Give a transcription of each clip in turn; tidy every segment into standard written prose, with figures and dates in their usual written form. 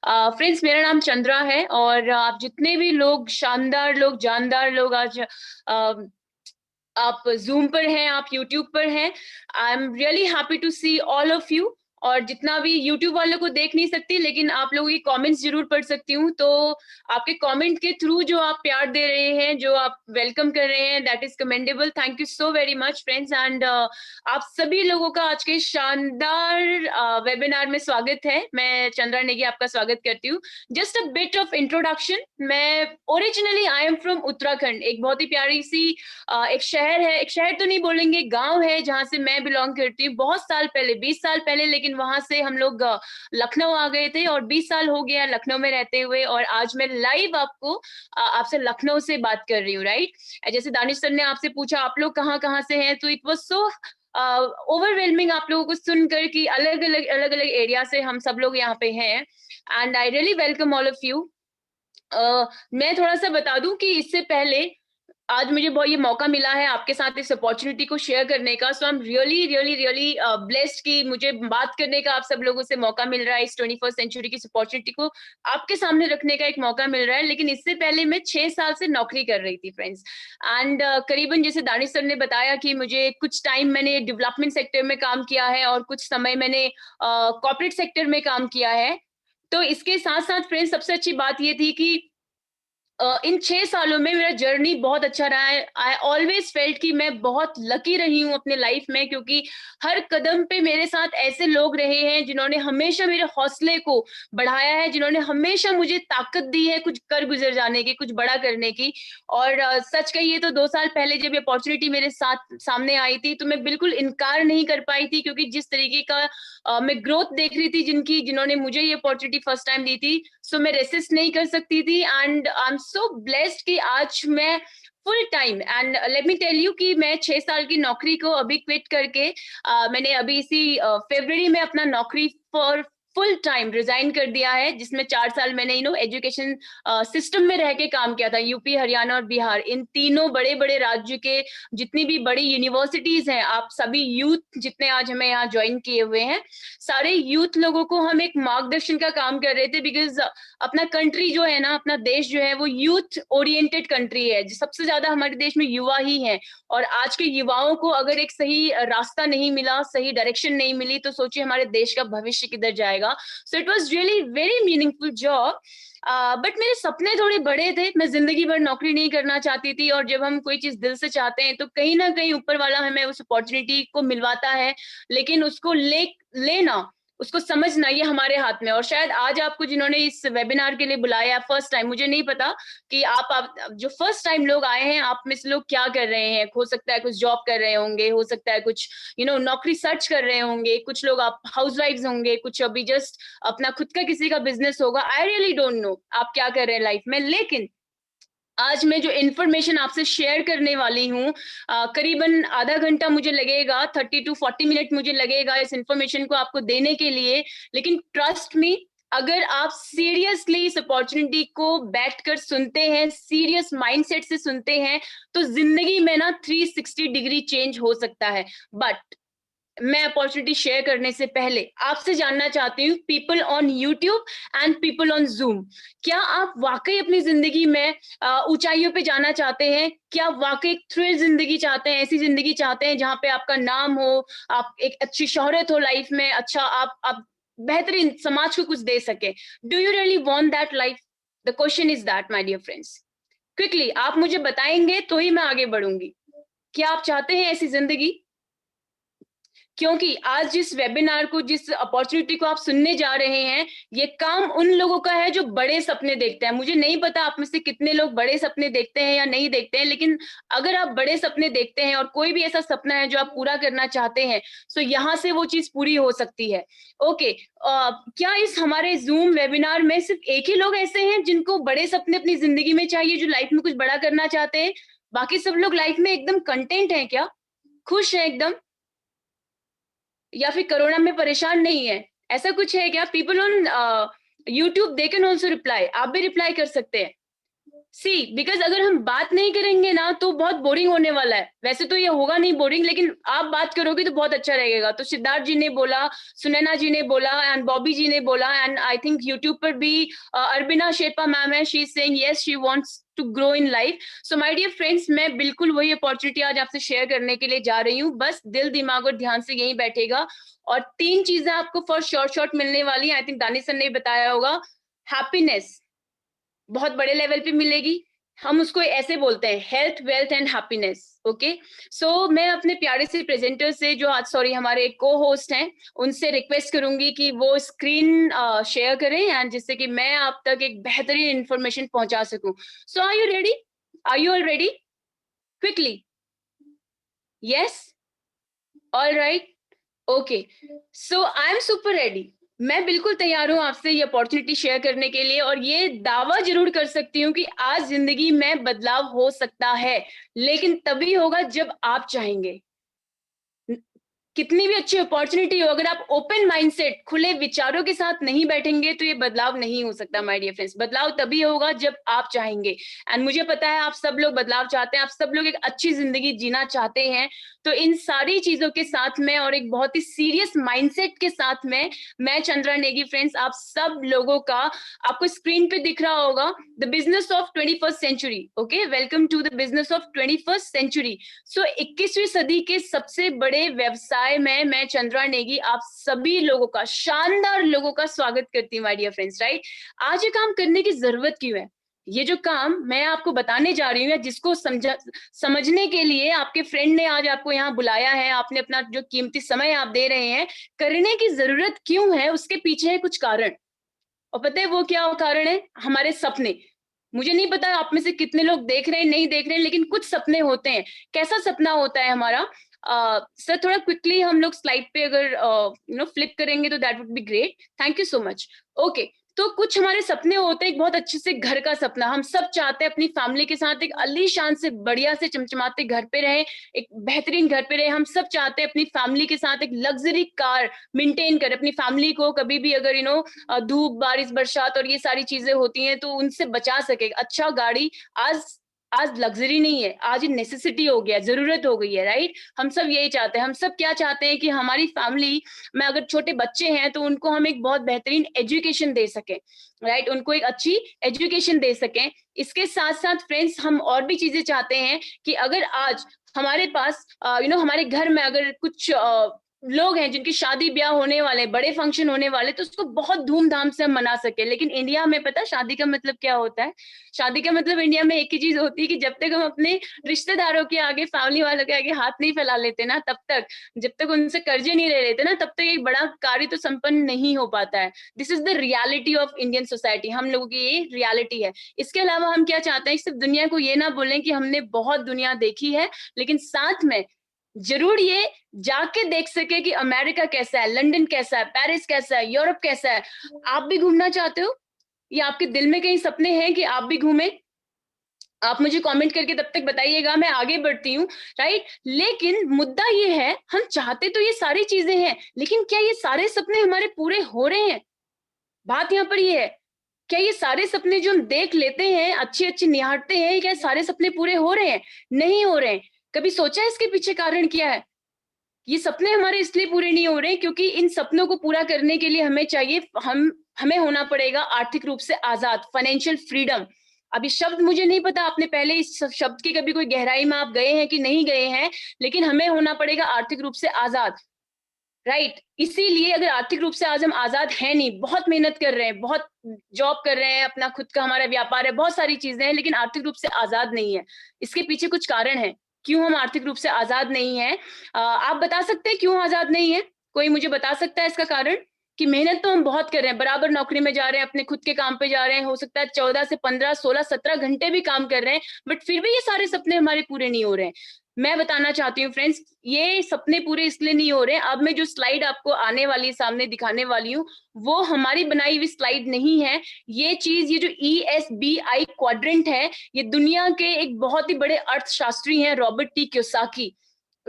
Friends, मेरा नाम चंद्रा है और आप जितने भी लोग शानदार लोग जानदार लोग आज आप जूम पर हैं, आप यूट्यूब पर हैं। I am really happy to see all of you. और जितना भी यूट्यूब वालों को देख नहीं सकती, लेकिन आप लोगों की कमेंट्स जरूर पढ़ सकती हूँ। तो आपके कमेंट के थ्रू जो आप प्यार दे रहे हैं, जो आप वेलकम कर रहे हैं, that is commendable. Thank you so very much friends. And आप सभी लोगों का आज के शानदार वेबिनार में स्वागत है। मैं चंद्रा नेगी आपका स्वागत करती हूँ। Just a bit of introduction. मैं originally I am from Uttarakhand, एक बहुत ही प्यारी सी एक शहर है, एक शहर तो नहीं बोलेंगे, गांव है जहां से मैं बिलोंग करती हूँ। बहुत साल पहले, 20 साल पहले, लेकिन वहां से हम लोग लखनऊ आ गए थे और 20 साल हो गया लखनऊ में रहते हुए। और आज मैं लाइव आपको आपसे लखनऊ से बात कर रही हूँ, राइट। जैसे दानिश सर ने आपसे पूछा आप लोग कहाँ कहाँ से हैं, तो इट वाज सो ओवरवेलमिंग आप लोगों को सुनकर कि अलग अलग एरिया से हम सब लोग यहाँ पे हैं। And I really welcome all of you. मैं थोड़ा सा बता दूं कि इससे पहले आज मुझे बहुत ये मौका मिला है आपके साथ इस अपॉर्चुनिटी को शेयर करने का। So I am really really really blessed कि मुझे बात करने का आप सब लोगों से मौका मिल रहा है। इस 21st सेंचुरी की इस अपॉर्चुनिटी को आपके सामने रखने का एक मौका मिल रहा है। लेकिन इससे पहले मैं 6 साल से नौकरी कर रही थी फ्रेंड्स। एंड करीबन जैसे दानिश सर ने बताया कि मुझे कुछ टाइम मैंने डेवलपमेंट सेक्टर में काम किया है और कुछ समय मैंने कॉर्पोरेट सेक्टर में काम किया है। तो इसके साथ साथ फ्रेंड्स, सबसे अच्छी बात ये थी कि इन 6 सालों में मेरा जर्नी बहुत अच्छा रहा है। आई ऑलवेज फेल्ट कि मैं बहुत लकी रही हूँ अपने लाइफ में, क्योंकि हर कदम पे मेरे साथ ऐसे लोग रहे हैं जिन्होंने हमेशा मेरे हौसले को बढ़ाया है, जिन्होंने हमेशा मुझे ताकत दी है कुछ कर गुजर जाने की, कुछ बड़ा करने की। और सच कहिए तो 2 साल पहले जब ये अपॉर्चुनिटी मेरे साथ सामने आई थी, तो मैं बिल्कुल इनकार नहीं कर पाई थी, क्योंकि जिस तरीके का मैं ग्रोथ देख रही थी जिन्होंने मुझे ये अपॉर्चुनिटी फर्स्ट टाइम दी थी, सो मैं रेसिस्ट नहीं कर सकती थी। And I am so blessed कि आज मैं full time, and let me tell you कि मैं 6 साल की नौकरी को अभी क्विट करके मैंने अभी इसी फरवरी में अपना नौकरी फॉर फुल टाइम रिजाइन कर दिया है, जिसमें 4 साल मैंने एजुकेशन सिस्टम में रह के काम किया था। यूपी, हरियाणा और बिहार, इन तीनों बड़े बड़े राज्य के जितनी भी बड़ी यूनिवर्सिटीज हैं, आप सभी यूथ जितने आज हमें यहाँ ज्वाइन किए हुए हैं, सारे यूथ लोगों को हम एक मार्गदर्शन का काम कर रहे थे। बिकॉज अपना कंट्री जो है ना, अपना देश जो है, वो यूथ ओरिएंटेड कंट्री है। सबसे ज्यादा हमारे देश में युवा ही हैं। और आज के युवाओं को अगर एक सही रास्ता नहीं मिला, सही डायरेक्शन नहीं मिली, तो सोचिए हमारे देश का भविष्य किधर जाएगा। So it was really very meaningful job. But मेरे सपने थोड़े बड़े थे, मैं जिंदगी भर नौकरी नहीं करना चाहती थी। और जब हम कोई चीज दिल से चाहते हैं, तो कहीं ना कहीं ऊपर वाला हमें उस अपॉर्चुनिटी को मिलवाता है, लेकिन उसको लेना, उसको समझना, ये हमारे हाथ में। और शायद आज आपको जिन्होंने इस वेबिनार के लिए बुलाया फर्स्ट टाइम, मुझे नहीं पता कि आप जो फर्स्ट टाइम लोग आए हैं, आप में से लोग क्या कर रहे हैं। हो सकता है कुछ जॉब कर रहे होंगे, हो सकता है कुछ नौकरी सर्च कर रहे होंगे, कुछ लोग आप हाउस वाइफ्स होंगे, कुछ अभी जस्ट अपना खुद का किसी का बिजनेस होगा। आई रियली डोंट नो आप क्या कर रहे हैं लाइफ में। लेकिन आज मैं जो इन्फॉर्मेशन आपसे शेयर करने वाली हूँ, करीबन आधा घंटा मुझे लगेगा, 30 to 40 मिनट मुझे लगेगा इस इन्फॉर्मेशन को आपको देने के लिए। लेकिन ट्रस्ट मी, अगर आप सीरियसली इस अपॉर्चुनिटी को बैठकर सुनते हैं, सीरियस माइंडसेट से सुनते हैं, तो जिंदगी में ना 360 डिग्री चेंज हो सकता है। बट मैं अपॉर्चुनिटी शेयर करने से पहले आपसे जानना चाहती हूँ, people on YouTube and people on zoom, क्या आप वाकई अपनी जिंदगी में ऊंचाइयों पे जाना चाहते हैं? क्या वाकई थ्रिल जिंदगी चाहते हैं? ऐसी जिंदगी चाहते हैं जहां पे आपका नाम हो, आप एक अच्छी शोहरत हो लाइफ में, अच्छा आप बेहतरीन समाज को कुछ दे सके? Do you really want that life? The question is that my dear friends. Quickly आप मुझे बताएंगे तो ही मैं आगे बढ़ूंगी। क्या आप चाहते हैं ऐसी जिंदगी? क्योंकि आज जिस वेबिनार को, जिस अपॉर्चुनिटी को आप सुनने जा रहे हैं, ये काम उन लोगों का है जो बड़े सपने देखते हैं। मुझे नहीं पता आप में से कितने लोग बड़े सपने देखते हैं या नहीं देखते हैं, लेकिन अगर आप बड़े सपने देखते हैं और कोई भी ऐसा सपना है जो आप पूरा करना चाहते हैं, तो यहाँ से वो चीज पूरी हो सकती है। ओके, क्या इस हमारे जूम वेबिनार में सिर्फ एक ही लोग ऐसे हैं जिनको बड़े सपने अपनी जिंदगी में चाहिए, जो लाइफ में कुछ बड़ा करना चाहते हैं? बाकी सब लोग लाइफ में एकदम कंटेंट है क्या? खुश है एकदम? या फिर कोरोना में परेशान नहीं है? ऐसा कुछ है क्या? People on YouTube they can also reply, आप भी रिप्लाई कर सकते हैं। सी बिकॉज अगर हम बात नहीं करेंगे ना तो बहुत बोरिंग होने वाला है। वैसे तो ये होगा नहीं बोरिंग, लेकिन आप बात करोगे तो बहुत अच्छा रहेगा। तो सिद्धार्थ जी ने बोला, सुनैना जी ने बोला एंड बॉबी जी ने बोला, एंड आई थिंक यूट्यूब पर भी अरबिना शेरपा मैम है, she is saying yes she wants to grow in life. So my dear friends, मैं बिल्कुल वही अपॉर्चुनिटी आज आपसे शेयर करने के लिए जा रही हूँ। बस दिल दिमाग और ध्यान से यही बैठेगा, और 3 चीजें आपको फर्स्ट शॉर्ट मिलने वाली, आई थिंक दानिश सर ने बताया होगा। हैप्पीनेस बहुत बड़े लेवल पे मिलेगी, हम उसको ऐसे बोलते हैं health, wealth and happiness. Okay, so मैं अपने प्यारे से प्रेजेंटर से, जो आज सॉरी हमारे को होस्ट हैं, उनसे रिक्वेस्ट करूंगी कि वो स्क्रीन शेयर करें, एंड जिससे कि मैं आप तक एक बेहतरीन इंफॉर्मेशन पहुंचा सकूं। So are you ready? Are you all ready? Quickly, yes, all right, okay, so I am super ready. मैं बिल्कुल तैयार हूं आपसे ये अपॉर्चुनिटी शेयर करने के लिए, और ये दावा जरूर कर सकती हूँ कि आज जिंदगी में बदलाव हो सकता है, लेकिन तभी होगा जब आप चाहेंगे। कितनी भी अच्छी अपॉर्चुनिटी हो, अगर आप ओपन माइंडसेट, खुले विचारों के साथ नहीं बैठेंगे तो ये बदलाव नहीं हो सकता माय डियर फ्रेंड्स। बदलाव तभी होगा जब आप चाहेंगे, एंड मुझे पता है आप सब लोग बदलाव चाहते हैं, आप सब लोग एक अच्छी जिंदगी जीना चाहते हैं। तो इन सारी चीजों के साथ में और एक बहुत ही सीरियस माइंडसेट के साथ में, मैं चंद्रा नेगी फ्रेंड्स आप सब लोगों का, आपको स्क्रीन पे दिख रहा होगा, the business of 21st century. Okay, welcome to the business of 21st century. So 21वीं सदी के सबसे बड़े व्यवसाय में मैं चंद्रा नेगी आप सभी लोगों का, शानदार लोगों का स्वागत करती हूँ माय डियर फ्रेंड्स। राइट, आज ये काम करने की जरूरत क्यों है? ये जो काम मैं आपको बताने जा रही हूँ, या जिसको समझने के लिए आपके फ्रेंड ने आज आपको यहाँ बुलाया है, आपने अपना जो कीमती समय आप दे रहे हैं, करने की जरूरत क्यों है, उसके पीछे है कुछ कारण। और पता है वो क्या कारण है? हमारे सपने। मुझे नहीं पता आप में से कितने लोग देख रहे हैं, नहीं देख रहे हैं, लेकिन कुछ सपने होते हैं। कैसा सपना होता है हमारा? सर थोड़ा क्विकली हम लोग स्लाइड पे अगर फ्लिप करेंगे तो that would be great, thank you so much. Okay, तो कुछ हमारे सपने होते हैं, एक बहुत अच्छे से घर का सपना। हम सब चाहते हैं अपनी फैमिली के साथ एक अलीशान से बढ़िया से चमचमाते घर पे रहे, एक बेहतरीन घर पे रहे। हम सब चाहते हैं अपनी फैमिली के साथ एक लग्जरी कार मेंटेन करें, अपनी फैमिली को कभी भी अगर धूप, बारिश, बरसात और ये सारी चीजें होती हैं तो उनसे बचा सके। अच्छा गाड़ी आज आज लग्जरी नहीं है, आज नेसेसिटी हो गया, जरूरत हो गई है। राइट, हम सब यही चाहते हैं। हम सब क्या चाहते हैं कि हमारी फैमिली में अगर छोटे बच्चे हैं तो उनको हम एक बहुत बेहतरीन एजुकेशन दे सकें। राइट, उनको एक अच्छी एजुकेशन दे सकें। इसके साथ साथ फ्रेंड्स हम और भी चीजें चाहते हैं कि अगर आज हमारे पास हमारे घर में अगर कुछ लोग हैं जिनकी शादी ब्याह होने वाले, बड़े फंक्शन होने वाले, तो उसको बहुत धूमधाम से हम मना सके। लेकिन इंडिया में पता शादी का मतलब क्या होता है? शादी का मतलब इंडिया में एक ही चीज होती है कि जब तक हम अपने रिश्तेदारों के आगे, फैमिली वालों के आगे हाथ नहीं फैला लेते ना, तब तक, जब तक उनसे कर्जे नहीं ले लेते ना, तब तक एक बड़ा कार्य तो संपन्न नहीं हो पाता है। This is the reality of Indian society, हम लोगों की ये रियलिटी है। इसके अलावा हम क्या चाहते हैं? सिर्फ दुनिया को ये ना बोलें कि हमने बहुत दुनिया देखी है, लेकिन साथ में जरूर ये जाके देख सके कि अमेरिका कैसा है, लंदन कैसा है, पेरिस कैसा है, यूरोप कैसा है। आप भी घूमना चाहते हो? या आपके दिल में कहीं सपने हैं कि आप भी घूमें? आप मुझे कमेंट करके तब तक बताइएगा, मैं आगे बढ़ती हूँ। राइट, लेकिन मुद्दा ये है, हम चाहते तो ये सारी चीजें हैं, लेकिन क्या ये सारे सपने हमारे पूरे हो रहे हैं? बात यहाँ पर ये है, क्या ये सारे सपने जो हम देख लेते हैं, अच्छे अच्छे निहारते हैं, क्या सारे सपने पूरे हो रहे हैं? नहीं हो रहे हैं। कभी सोचा है इसके पीछे कारण क्या है? ये सपने हमारे इसलिए पूरे नहीं हो रहे क्योंकि इन सपनों को पूरा करने के लिए हमें चाहिए, हमें होना पड़ेगा आर्थिक रूप से आजाद, फाइनेंशियल फ्रीडम। अभी शब्द मुझे नहीं पता आपने पहले इस शब्द की कभी कोई गहराई में आप गए हैं कि नहीं गए हैं, लेकिन हमें होना पड़ेगा आर्थिक रूप से आजाद। राइट, इसीलिए अगर आर्थिक रूप से आज हम आजाद हैं नहीं, बहुत मेहनत कर रहे हैं, बहुत जॉब कर रहे हैं, अपना खुद का हमारा व्यापार है, बहुत सारी चीजें हैं, लेकिन आर्थिक रूप से आजाद नहीं है। इसके पीछे कुछ कारण है क्यों हम आर्थिक रूप से आजाद नहीं है। आप बता सकते हैं क्यों आजाद नहीं है? कोई मुझे बता सकता है इसका कारण? कि मेहनत तो हम बहुत कर रहे हैं, बराबर नौकरी में जा रहे हैं, अपने खुद के काम पे जा रहे हैं, हो सकता है 14 से 15, 16, 17 घंटे भी काम कर रहे हैं, बट फिर भी ये सारे सपने हमारे पूरे नहीं हो रहे हैं। मैं बताना चाहती हूँ फ्रेंड्स, ये सपने पूरे इसलिए नहीं हो रहे हैं। अब मैं जो स्लाइड आपको आने वाली, सामने दिखाने वाली हूँ, वो हमारी बनाई हुई स्लाइड नहीं है। ये चीज, ये जो ESBI क्वाड्रेंट है, ये दुनिया के एक बहुत ही बड़े अर्थशास्त्री हैं, रॉबर्ट टी कियोसाकी।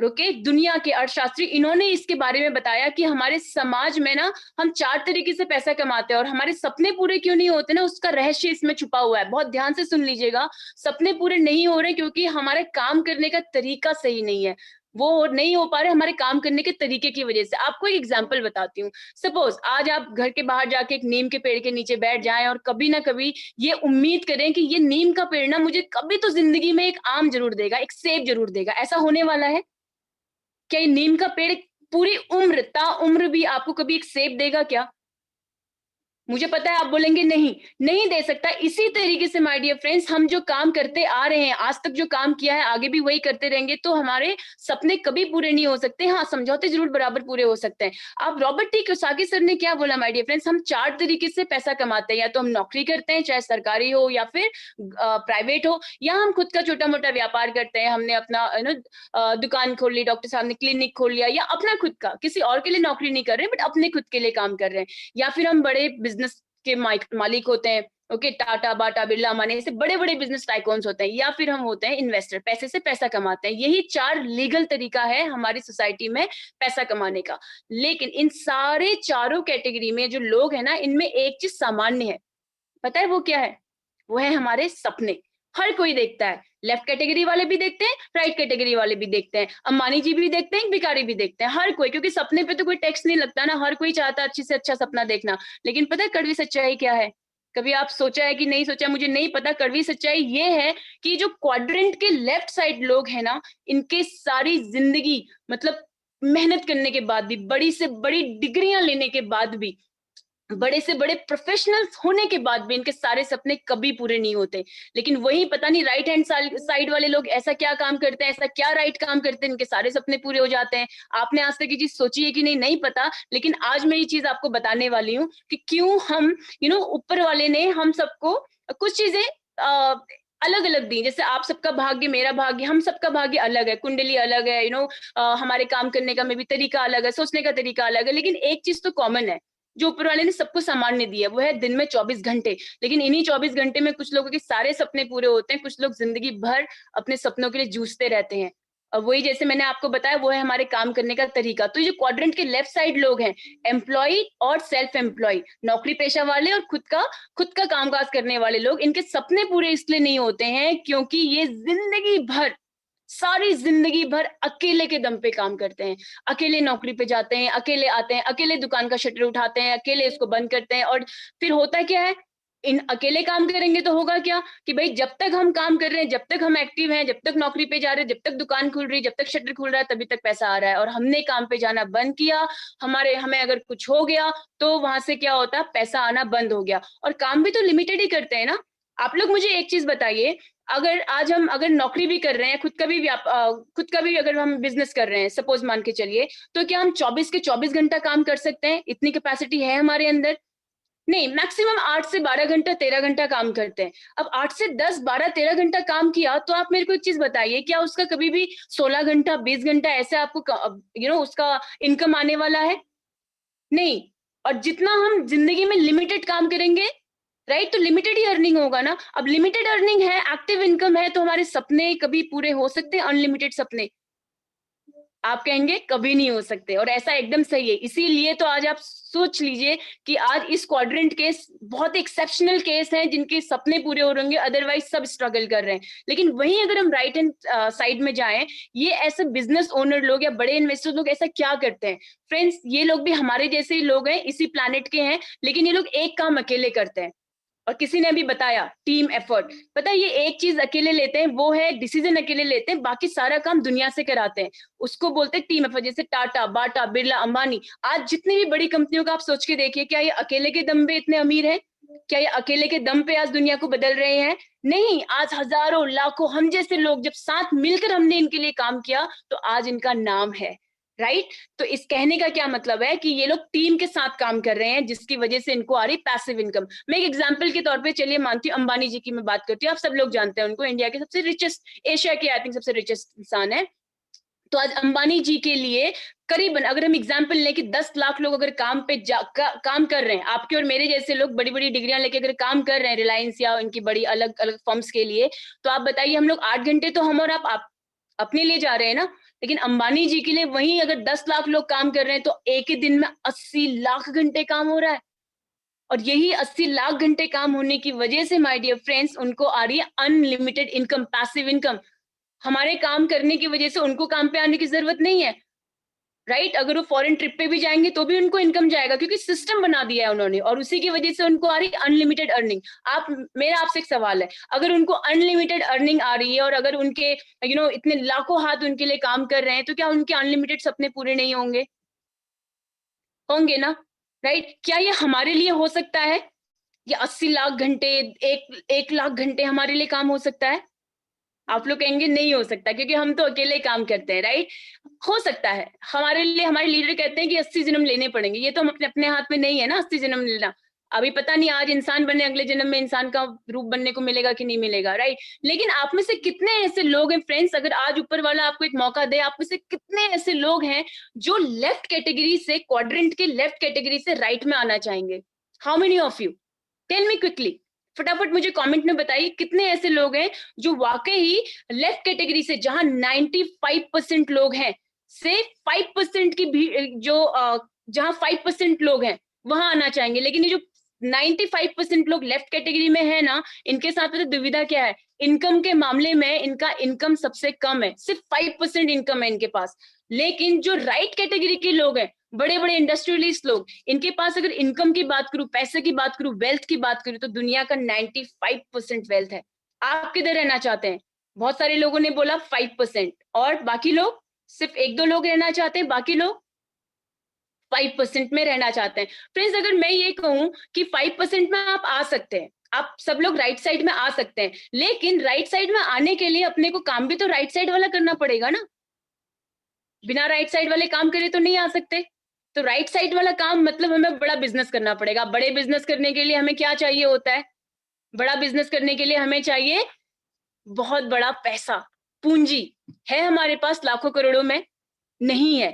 ओके, दुनिया के अर्थशास्त्री, इन्होंने इसके बारे में बताया कि हमारे समाज में ना हम 4 तरीके से पैसा कमाते हैं और हमारे सपने पूरे क्यों नहीं होते ना, उसका रहस्य इसमें छुपा हुआ है। बहुत ध्यान से सुन लीजिएगा। सपने पूरे नहीं हो रहे क्योंकि हमारे काम करने का तरीका सही नहीं है, वो नहीं हो पा रहे हमारे काम करने के तरीके की वजह से। आपको एक एग्जांपल बताती हूँ। सपोज आज आप घर के बाहर जाके एक नीम के पेड़ के नीचे बैठ जाएं और कभी ना कभी ये उम्मीद करें कि ये नीम का पेड़ ना मुझे कभी तो जिंदगी में एक आम जरूर देगा, एक सेब जरूर देगा। ऐसा होने वाला है क्या? ये नीम का पेड़ पूरी उम्र ताउम्र भी आपको कभी एक सेब देगा क्या? मुझे पता है आप बोलेंगे नहीं, नहीं दे सकता। इसी तरीके से माय डियर फ्रेंड्स, हम जो काम करते आ रहे हैं, आज तक जो काम किया है, आगे भी वही करते रहेंगे, तो हमारे सपने कभी पूरे नहीं हो सकते। हाँ, समझौते जरूर बराबर पूरे हो सकते हैं। अब रॉबर्ट टी कियोसाकी सर ने क्या बोला माय डियर फ्रेंड्स, हम 4 तरीके से पैसा कमाते हैं। या तो हम नौकरी करते हैं, चाहे सरकारी हो या फिर प्राइवेट हो, या हम खुद का छोटा-मोटा व्यापार करते हैं। हमने अपना दुकान खोल ली, डॉक्टर साहब ने क्लिनिक खोल लिया, या अपना खुद का, किसी और के लिए नौकरी नहीं कर रहे, बट अपने खुद के लिए काम कर रहे हैं। या फिर हम बड़े बिजनेस के मालिक होते हैं, ओके, टाटा, बाटा, बिरला, अंबानी, ऐसे बड़े-बड़े बिजनेस टाइकून्स होते हैं। या फिर हम होते हैं इन्वेस्टर, पैसे से पैसा कमाते हैं। यही 4 लीगल तरीका है हमारी सोसाइटी में पैसा कमाने का। लेकिन इन सारे चारों कैटेगरी में जो लोग हैं ना, इनमें एक चीज सामान्य है। पता है वो क्या है? वो है हमारे सपने। हर कोई देखता है, लेफ्ट कैटेगरी वाले भी देखते हैं, राइट कैटेगरी वाले भी देखते हैं, अंबानी जी भी देखते हैं, भिखारी भी देखते हैं, हर कोई, क्योंकि सपने पे तो कोई टैक्स नहीं लगता ना, हर कोई चाहता है अच्छे से अच्छा सपना देखना। लेकिन पता है कड़वी सच्चाई क्या है? कभी आप सोचा है कि नहीं सोचा, मुझे नहीं पता। कड़वी सच्चाई ये है कि जो क्वाड्रेंट के लेफ्ट साइड लोग हैं ना, इनके सारी जिंदगी, मतलब मेहनत करने के बाद भी, बड़ी से बड़ी डिग्रियां लेने के बाद भी, बड़े से बड़े प्रोफेशनल्स होने के बाद भी, इनके सारे सपने कभी पूरे नहीं होते। लेकिन वही पता नहीं राइट हैंड साइड वाले लोग ऐसा क्या काम करते हैं, ऐसा क्या राइट काम करते हैं, इनके सारे सपने पूरे हो जाते हैं। आपने आज तक ये चीज सोची है कि नहीं, नहीं पता। लेकिन आज मैं ये चीज आपको बताने वाली हूँ कि क्यों हम ऊपर वाले ने हम सबको कुछ चीजें अलग अलग दी। जैसे आप सबका भाग्य, मेरा भाग्य, हम सबका भाग्य अलग है, कुंडली अलग है, हमारे काम करने का में भी तरीका अलग है, सोचने का तरीका अलग है। लेकिन एक चीज तो कॉमन है, जो ऊपर वाले ने सबको सामान्य दिया, वो है दिन में 24 घंटे। लेकिन इन्हीं 24 घंटे में कुछ लोगों के सारे सपने पूरे होते हैं, कुछ लोग जिंदगी भर अपने सपनों के लिए जूझते रहते हैं। और वही जैसे मैंने आपको बताया, वो है हमारे काम करने का तरीका। तो ये जो क्वाड्रेंट के लेफ्ट साइड लोग हैं, एम्प्लॉय और सेल्फ एम्प्लॉय, नौकरी पेशा वाले और खुद का कामकाज करने वाले लोग, इनके सपने पूरे इसलिए नहीं होते हैं क्योंकि ये जिंदगी भर, सारी जिंदगी भर अकेले के दम पे काम करते हैं। अकेले नौकरी पे जाते हैं, अकेले आते हैं, अकेले दुकान का शटर उठाते हैं, अकेले इसको बंद करते हैं। और फिर होता क्या है, इन अकेले काम करेंगे तो होगा क्या कि भाई जब तक हम काम कर रहे हैं, जब तक हम एक्टिव हैं, जब तक नौकरी पे जा रहे हैं, जब तक दुकान खुल रही है, जब तक शटर खुल रहा है, तभी तक पैसा आ रहा है। और हमने काम पे जाना बंद किया, हमें अगर कुछ हो गया तो वहां से क्या होता है, पैसा आना बंद हो गया। और काम भी तो लिमिटेड ही करते हैं ना। आप लोग मुझे एक चीज बताइए, अगर आज हम अगर नौकरी भी कर रहे हैं, खुद का भी अगर हम बिजनेस कर रहे हैं, सपोज मान के चलिए, तो क्या हम 24 के 24 घंटा काम कर सकते हैं? इतनी कैपेसिटी है हमारे अंदर? नहीं, मैक्सिमम 8 से 12 घंटा, 13 घंटा काम करते हैं। अब 8 से 10, 12, 13 घंटा काम किया, तो आप मेरे को एक चीज बताइए, क्या उसका कभी भी 16 घंटा, 20 घंटा ऐसे आपको उसका इनकम आने वाला है? नहीं। और जितना हम जिंदगी में लिमिटेड काम करेंगे, राइट, तो लिमिटेड ही अर्निंग होगा ना। अब लिमिटेड अर्निंग है, एक्टिव इनकम है, तो हमारे सपने कभी पूरे हो सकते हैं? अनलिमिटेड सपने आप कहेंगे कभी नहीं हो सकते, और ऐसा एकदम सही है। इसीलिए तो आज आप सोच लीजिए कि आज इस क्वाड्रेंट के बहुत एक्सेप्शनल केस हैं जिनके सपने पूरे हो रहेंगे, अदरवाइज सब स्ट्रगल कर रहे हैं। लेकिन वहीं अगर हम राइट हैंड साइड में जाएं, ये ऐसे बिजनेस ओनर लोग या बड़े इन्वेस्टर लोग ऐसा क्या करते हैं? फ्रेंड्स, ये लोग भी हमारे जैसे ही लोग हैं, इसी प्लैनेट के हैं, लेकिन ये लोग एक काम अकेले करते हैं। और किसी ने अभी बताया टीम एफर्ट। पता है, ये एक चीज अकेले लेते हैं, वो है डिसीजन अकेले लेते हैं, बाकी सारा काम दुनिया से कराते हैं, उसको बोलते हैं टीम एफर्ट। जैसे टाटा, बाटा, बिरला, अंबानी, आज जितनी भी बड़ी कंपनियों का आप सोच के देखिए, क्या ये अकेले के दम पे इतने अमीर हैं? क्या ये अकेले के दम पे आज दुनिया को बदल रहे हैं? नहीं, आज हजारों लाखों हम जैसे लोग जब साथ मिलकर हमने इनके लिए काम किया, तो आज इनका नाम है, राइट। तो इस कहने का क्या मतलब है कि ये लोग टीम के साथ काम कर रहे हैं, जिसकी वजह से इनको आ रही पैसिव इनकम। मैं एक एग्जांपल के तौर पे चलिए मानती हूँ, अंबानी जी की मैं बात करती हूँ। आप सब लोग जानते हैं उनको, इंडिया के सबसे रिचेस्ट, एशिया के आई थिंक सबसे रिचेस्ट इंसान है। तो आज अंबानी जी के लिए करीबन, अगर हम एग्जांपल लें कि 10 लाख लोग अगर काम कर रहे हैं, आपके और मेरे जैसे लोग बड़ी बड़ी डिग्रियां लेके अगर काम कर रहे हैं रिलायंस या इनकी बड़ी अलग अलग फर्म्स के लिए, तो आप बताइए, हम लोग 8 घंटे तो हम और आप अपने लिए जा रहे हैं ना। लेकिन अंबानी जी के लिए वहीं अगर 10 लाख लोग काम कर रहे हैं तो एक ही दिन में 80 लाख घंटे काम हो रहा है। और यही 80 लाख घंटे काम होने की वजह से माय डियर फ्रेंड्स उनको आ रही है अनलिमिटेड इनकम, पैसिव इनकम। हमारे काम करने की वजह से उनको काम पे आने की जरूरत नहीं है, राइट? अगर वो फॉरेन ट्रिप पे भी जाएंगे तो भी उनको इनकम जाएगा, क्योंकि सिस्टम बना दिया है उन्होंने, और उसी की वजह से उनको आ रही अनलिमिटेड अर्निंग। आप, मेरा आपसे एक सवाल है, अगर उनको अनलिमिटेड अर्निंग आ रही है और अगर उनके इतने लाखों हाथ उनके लिए काम कर रहे हैं, तो क्या उनके अनलिमिटेड सपने पूरे नहीं होंगे? होंगे ना, राइट? क्या ये हमारे लिए हो सकता है? ये 80 लाख घंटे, एक लाख घंटे हमारे लिए काम हो सकता है? आप लोग कहेंगे नहीं हो सकता, क्योंकि हम तो अकेले काम करते हैं, राइट? हो सकता है हमारे लिए। हमारे लीडर कहते हैं कि 80 जन्म लेने पड़ेंगे, ये तो हम अपने अपने हाथ में नहीं है ना 80 जन्म लेना। अभी पता नहीं आज इंसान बने, अगले जन्म में इंसान का रूप बनने को मिलेगा कि नहीं मिलेगा, राइट? लेकिन आप में से कितने ऐसे लोग हैं फ्रेंड्स, अगर आज ऊपर वाला आपको एक मौका दे, आप में से कितने ऐसे लोग हैं जो लेफ्ट कैटेगरी से, क्वाड्रेंट के लेफ्ट कैटेगरी से राइट में आना चाहेंगे? How many of you? Tell me quickly, फटाफट मुझे कमेंट में बताइए कितने ऐसे लोग हैं जो वाकई ही लेफ्ट कैटेगरी से, जहां 95% लोग हैं, से 5% की भी जो जहां 5% लोग हैं वहां आना चाहेंगे। लेकिन ये जो 95% लोग लेफ्ट कैटेगरी में है ना, इनके साथ में तो दुविधा क्या है, इनकम के मामले में इनका इनकम सबसे कम है, सिर्फ 5% इनकम है इनके पास। लेकिन जो राइट कैटेगरी के लोग हैं, बड़े बड़े इंडस्ट्रियलिस्ट लोग, इनके पास अगर इनकम की बात करूं, पैसे की बात करूं, वेल्थ की बात करूं, तो दुनिया का 95% वेल्थ है। आप किधर रहना चाहते हैं? बहुत सारे लोगों ने बोला 5%, और बाकी लोग, सिर्फ एक दो लोग रहना चाहते हैं, बाकी लोग 5% में रहना चाहते हैं। फ्रेंड्स, अगर मैं ये कहूं कि 5% में आप आ सकते हैं, आप सब लोग राइट साइड में आ सकते हैं, लेकिन राइट साइड में आने के लिए अपने को काम भी तो राइट साइड वाला करना पड़ेगा ना। बिना राइट साइड वाले काम करे तो नहीं आ सकते। तो राइट साइड वाला काम मतलब हमें बड़ा बिजनेस करना पड़ेगा। बड़े बिजनेस करने के लिए हमें क्या चाहिए होता है? बड़ा बिजनेस करने के लिए हमें चाहिए बहुत बड़ा पैसा, पूंजी। है हमारे पास लाखों करोड़ों में? नहीं है,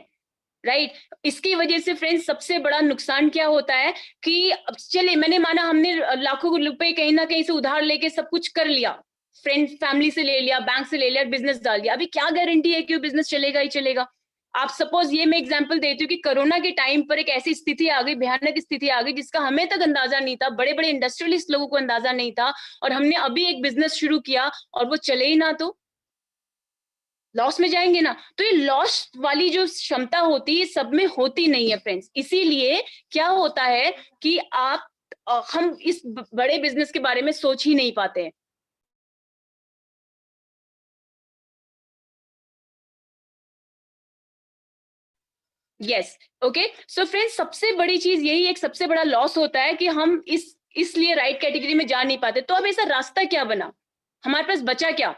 राइट? इसकी वजह से फ्रेंड्स सबसे बड़ा नुकसान क्या होता है कि अब चलिए, मैंने माना हमने लाखों रुपए कहीं ना कहीं से उधार लेके सब कुछ कर लिया, फ्रेंड फैमिली से ले लिया, बैंक से ले लिया, बिजनेस डाल दिया। अभी क्या गारंटी है कि वो बिजनेस चलेगा ही चलेगा? आप सपोज, ये मैं एग्जांपल देती हूँ कि कोरोना के टाइम पर एक ऐसी स्थिति आ गई, भयानक स्थिति आ गई, जिसका हमें तक अंदाजा नहीं था, बड़े बड़े इंडस्ट्रियलिस्ट लोगों को अंदाजा नहीं था, और हमने अभी एक बिजनेस शुरू किया और वो चले ही ना, तो लॉस में जाएंगे ना। तो ये लॉस वाली जो क्षमता होती है सब में होती नहीं है फ्रेंड्स। इसीलिए क्या होता है कि हम इस बड़े बिजनेस के बारे में सोच ही नहीं पाते हैं। Yes, okay. सो फ्रेंड्स, सबसे बड़ी चीज यही, एक सबसे बड़ा लॉस होता है कि हम इसलिए राइट कैटेगरी में जा नहीं पाते। तो अब ऐसा रास्ता क्या बना, हमारे पास बचा क्या?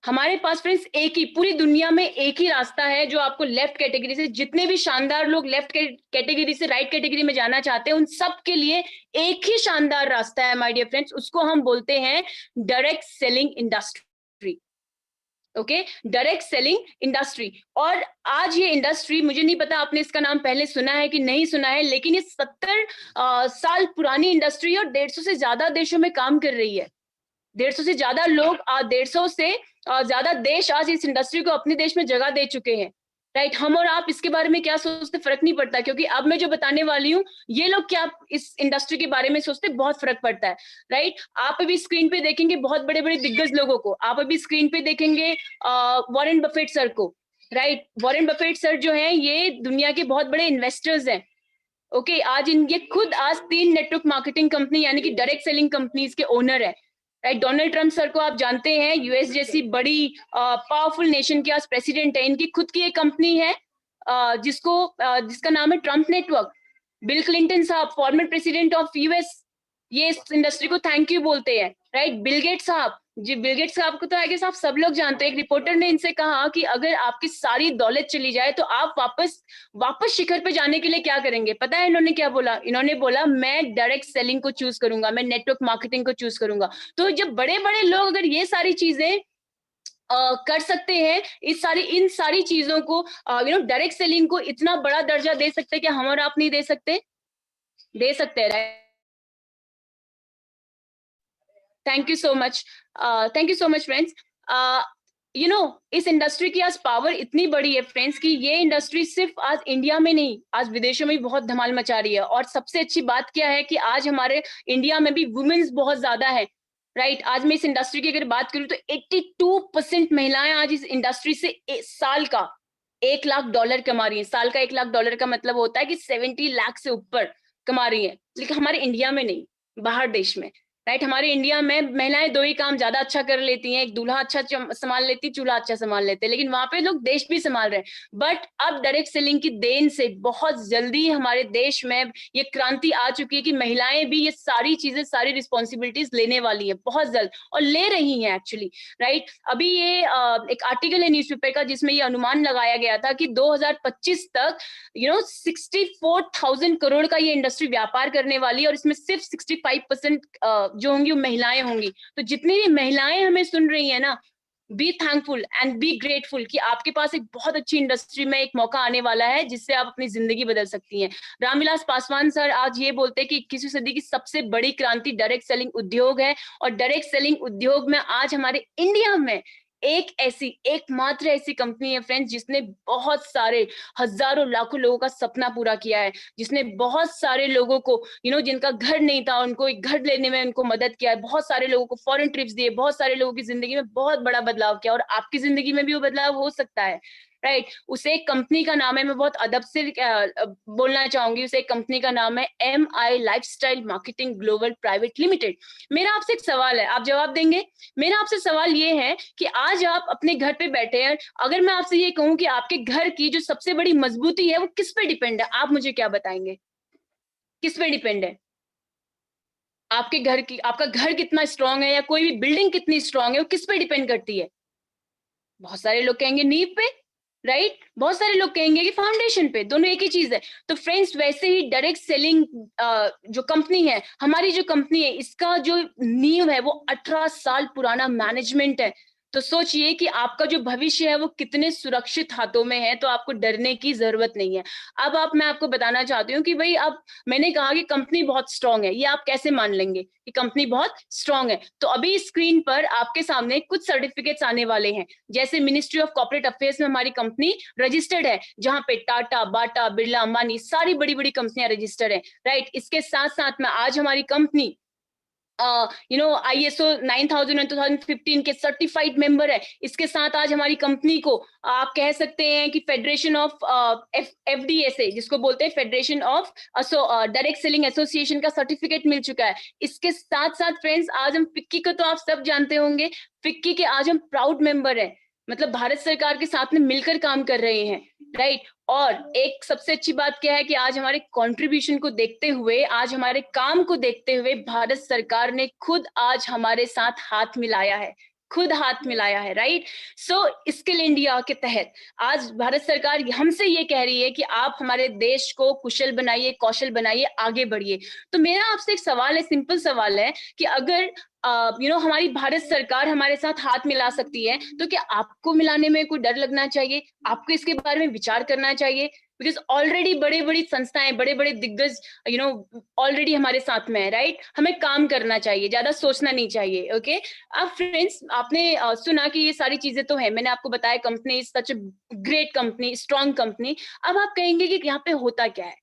हमारे पास फ्रेंड्स एक ही, पूरी दुनिया में एक ही रास्ता है जो आपको लेफ्ट कैटेगरी से, जितने भी शानदार लोग लेफ्ट कैटेगरी से राइट कैटेगरी में जाना चाहते हैं, उन सब के लिए एक ही शानदार रास्ता है माय डियर फ्रेंड्स। उसको हम बोलते हैं direct selling industry. Okay, direct selling industry. और आज ये इंडस्ट्री, मुझे नहीं पता आपने इसका नाम पहले सुना है कि नहीं सुना है, लेकिन ये 70 साल पुरानी इंडस्ट्री है और 150 से ज्यादा देशों में काम कर रही है। 150 से ज्यादा लोग, 150 से ज्यादा देश आज इस इंडस्ट्री को अपने देश में जगह दे चुके हैं, राइट? हम और आप इसके बारे में क्या सोचते, फर्क नहीं पड़ता, क्योंकि अब मैं जो बताने वाली हूँ, ये लोग क्या इस इंडस्ट्री के बारे में सोचते, बहुत फर्क पड़ता है, राइट? आप अभी स्क्रीन पे देखेंगे बहुत बड़े बड़े दिग्गज लोगों को, आप अभी स्क्रीन पे देखेंगे वॉरेन बफेट सर को, राइट? वॉरेन बफेट सर जो है, ये दुनिया के बहुत बड़े इन्वेस्टर्स हैं। ओके, आज ये खुद आज 3 नेटवर्क मार्केटिंग कंपनी यानी कि डायरेक्ट सेलिंग कंपनीज के ओनर है, राइट? डोनाल्ड ट्रम्प सर को आप जानते हैं, यूएस जैसी बड़ी पावरफुल नेशन के आज प्रेसिडेंट है। इनकी खुद की एक कंपनी है जिसका नाम है ट्रम्प नेटवर्क। बिल क्लिंटन साहब, फॉर्मर प्रेसिडेंट ऑफ यूएस, ये इस इंडस्ट्री को थैंक यू बोलते हैं, राइट? बिल गेट्स साहब जी, बिल गेट्स साहब को तो आई गेस आप सब लोग जानते हैं। एक रिपोर्टर ने इनसे कहा कि अगर आपकी सारी दौलत चली जाए तो आप वापस शिखर पे जाने के लिए क्या करेंगे? पता है इन्होंने क्या बोला? इन्होंने बोला मैं डायरेक्ट सेलिंग को चूज करूंगा, मैं नेटवर्क मार्केटिंग को चूज करूंगा। तो जब बड़े बड़े लोग अगर ये सारी चीजें कर सकते हैं, इन सारी चीजों को डायरेक्ट सेलिंग को इतना बड़ा दर्जा दे सकते हैं, क्या हम और आप नहीं दे सकते? दे सकते हैं, right? Thank you so much, thank you so much friends. You know इस इंडस्ट्री की आज पावर इतनी बड़ी है फ्रेंड्स कि ये इंडस्ट्री सिर्फ आज इंडिया में नहीं, आज विदेशों में भी बहुत धमाल मचा रही है। और सबसे अच्छी बात क्या है कि आज हमारे इंडिया में भी वुमेन्स बहुत ज्यादा है, राइट। आज मैं इस इंडस्ट्री की अगर बात करूं तो 82% महिलाएं आज इस इंडस्ट्री से साल का $1 लाख कमा रही है। साल का $1 लाख का मतलब होता है कि 70 लाख से ऊपर कमा रही है। लेकिन हमारे इंडिया में नहीं, बाहर देश में, राइट। हमारे इंडिया में महिलाएं दो ही काम ज्यादा अच्छा कर लेती हैं, एक दूल्हा अच्छा संभाल लेती, चूल्हा अच्छा संभाल लेते हैं, लेकिन वहां पे लोग देश भी संभाल रहे हैं। बट अब डायरेक्ट सेलिंग की देन से बहुत जल्दी हमारे देश में ये क्रांति आ चुकी है कि महिलाएं भी ये सारी चीजें, सारी रिस्पॉन्सिबिलिटीज लेने वाली है बहुत जल्द, और ले रही हैं एक्चुअली, राइट। अभी ये एक आर्टिकल है न्यूज़पेपर का जिसमें ये अनुमान लगाया गया था कि 2025 तक 64,000 करोड़ का ये इंडस्ट्री व्यापार करने वाली है, और इसमें सिर्फ 65% जो होंगी वो महिलाएं होंगी। तो जितनी भी महिलाएं हमें सुन रही है ना, be thankful and be grateful कि आपके पास एक बहुत अच्छी इंडस्ट्री में एक मौका आने वाला है जिससे आप अपनी जिंदगी बदल सकती हैं। रामविलास पासवान सर आज ये बोलते हैं कि 21वीं सदी की सबसे बड़ी क्रांति डायरेक्ट सेलिंग उद्योग है, और डायरेक्ट सेलिंग उद्योग में आज हमारे इंडिया में एकमात्र ऐसी कंपनी है फ्रेंड्स जिसने बहुत सारे हजारों लाखों लोगों का सपना पूरा किया है, जिसने बहुत सारे लोगों को जिनका घर नहीं था उनको एक घर लेने में उनको मदद किया है, बहुत सारे लोगों को फॉरेन ट्रिप्स दिए, बहुत सारे लोगों की जिंदगी में बहुत बड़ा बदलाव किया, और आपकी जिंदगी में भी वो बदलाव हो सकता है, राइट। उसे एक कंपनी का नाम है, मैं बहुत अदब से बोलना चाहूंगी, उसे एक कंपनी का नाम है MI lifestyle marketing global private limited. मेरा आपसे एक सवाल है, आप जवाब देंगे? मेरा आपसे सवाल ये है कि आज आप अपने घर पे बैठे हैं, अगर मैं आपसे ये कहूं कि आपके घर की जो सबसे बड़ी मजबूती है वो किस पे डिपेंड है, आप मुझे क्या बताएंगे? किस पे डिपेंड है आपके घर की? आपका घर कितना स्ट्रांग है या कोई भी बिल्डिंग कितनी स्ट्रांग है वो किस पे डिपेंड करती है? बहुत सारे लोग कहेंगे नींव पे, राइट। बहुत सारे लोग कहेंगे कि फाउंडेशन पे, दोनों एक ही चीज है। तो फ्रेंड्स वैसे ही डायरेक्ट सेलिंग जो कंपनी है, हमारी जो कंपनी है, इसका जो नींव है वो 18 साल पुराना मैनेजमेंट है। तो सोचिए कि आपका जो भविष्य है वो कितने सुरक्षित हाथों में है, तो आपको डरने की जरूरत नहीं है। अब मैं आपको बताना चाहती हूँ कि भाई अब मैंने कहा कि कंपनी बहुत स्ट्रांग है, ये आप कैसे मान लेंगे कि कंपनी बहुत स्ट्रांग है? तो अभी स्क्रीन पर आपके सामने कुछ सर्टिफिकेट्स आने वाले हैं, जैसे मिनिस्ट्री ऑफ कॉर्पोरेट अफेयर्स में हमारी कंपनी रजिस्टर्ड है, जहां पे टाटा, बाटा, बिरला, अंबानी सारी बड़ी बड़ी कंपनियां रजिस्टर्ड है, राइट। इसके साथ साथ में आज हमारी कंपनी ISO 9000 और 2015 के सर्टिफाइड मेंबर है। इसके साथ आज हमारी कंपनी को आप कह सकते हैं कि फेडरेशन ऑफ FDSA, जिसको बोलते हैं federation of direct selling association का सर्टिफिकेट मिल चुका है। इसके साथ साथ फ्रेंड्स आज हम फिक्की को तो आप सब जानते होंगे, फिक्की के आज हम प्राउड मेंबर है, मतलब भारत सरकार के साथ में मिलकर काम कर रहे हैं, राइट। और एक सबसे अच्छी बात क्या है कि आज हमारे कंट्रीब्यूशन को देखते हुए, आज हमारे काम को देखते हुए भारत सरकार ने खुद आज हमारे साथ हाथ मिलाया है, खुद हाथ मिलाया है, राइट। सो स्किल इंडिया के तहत आज भारत सरकार हमसे ये कह रही है कि आप हमारे देश को कुशल बनाइए, कौशल बनाइए, आगे बढ़िए। तो मेरा आपसे एक सवाल है, सिंपल सवाल है कि अगर हमारी भारत सरकार हमारे साथ हाथ मिला सकती है, तो क्या आपको मिलाने में कोई डर लगना चाहिए? आपको इसके बारे में विचार करना चाहिए, बिकॉज ऑलरेडी बड़े बड़ी संस्थाएं, बड़े बड़े दिग्गज ऑलरेडी हमारे साथ में है, राइट। हमें काम करना चाहिए, ज्यादा सोचना नहीं चाहिए, ओके। अब फ्रेंड्स आपने सुना कि ये सारी चीजें तो है, मैंने आपको बताया company is such a great company, strong company. अब आप कहेंगे कि यहाँ पे होता क्या है,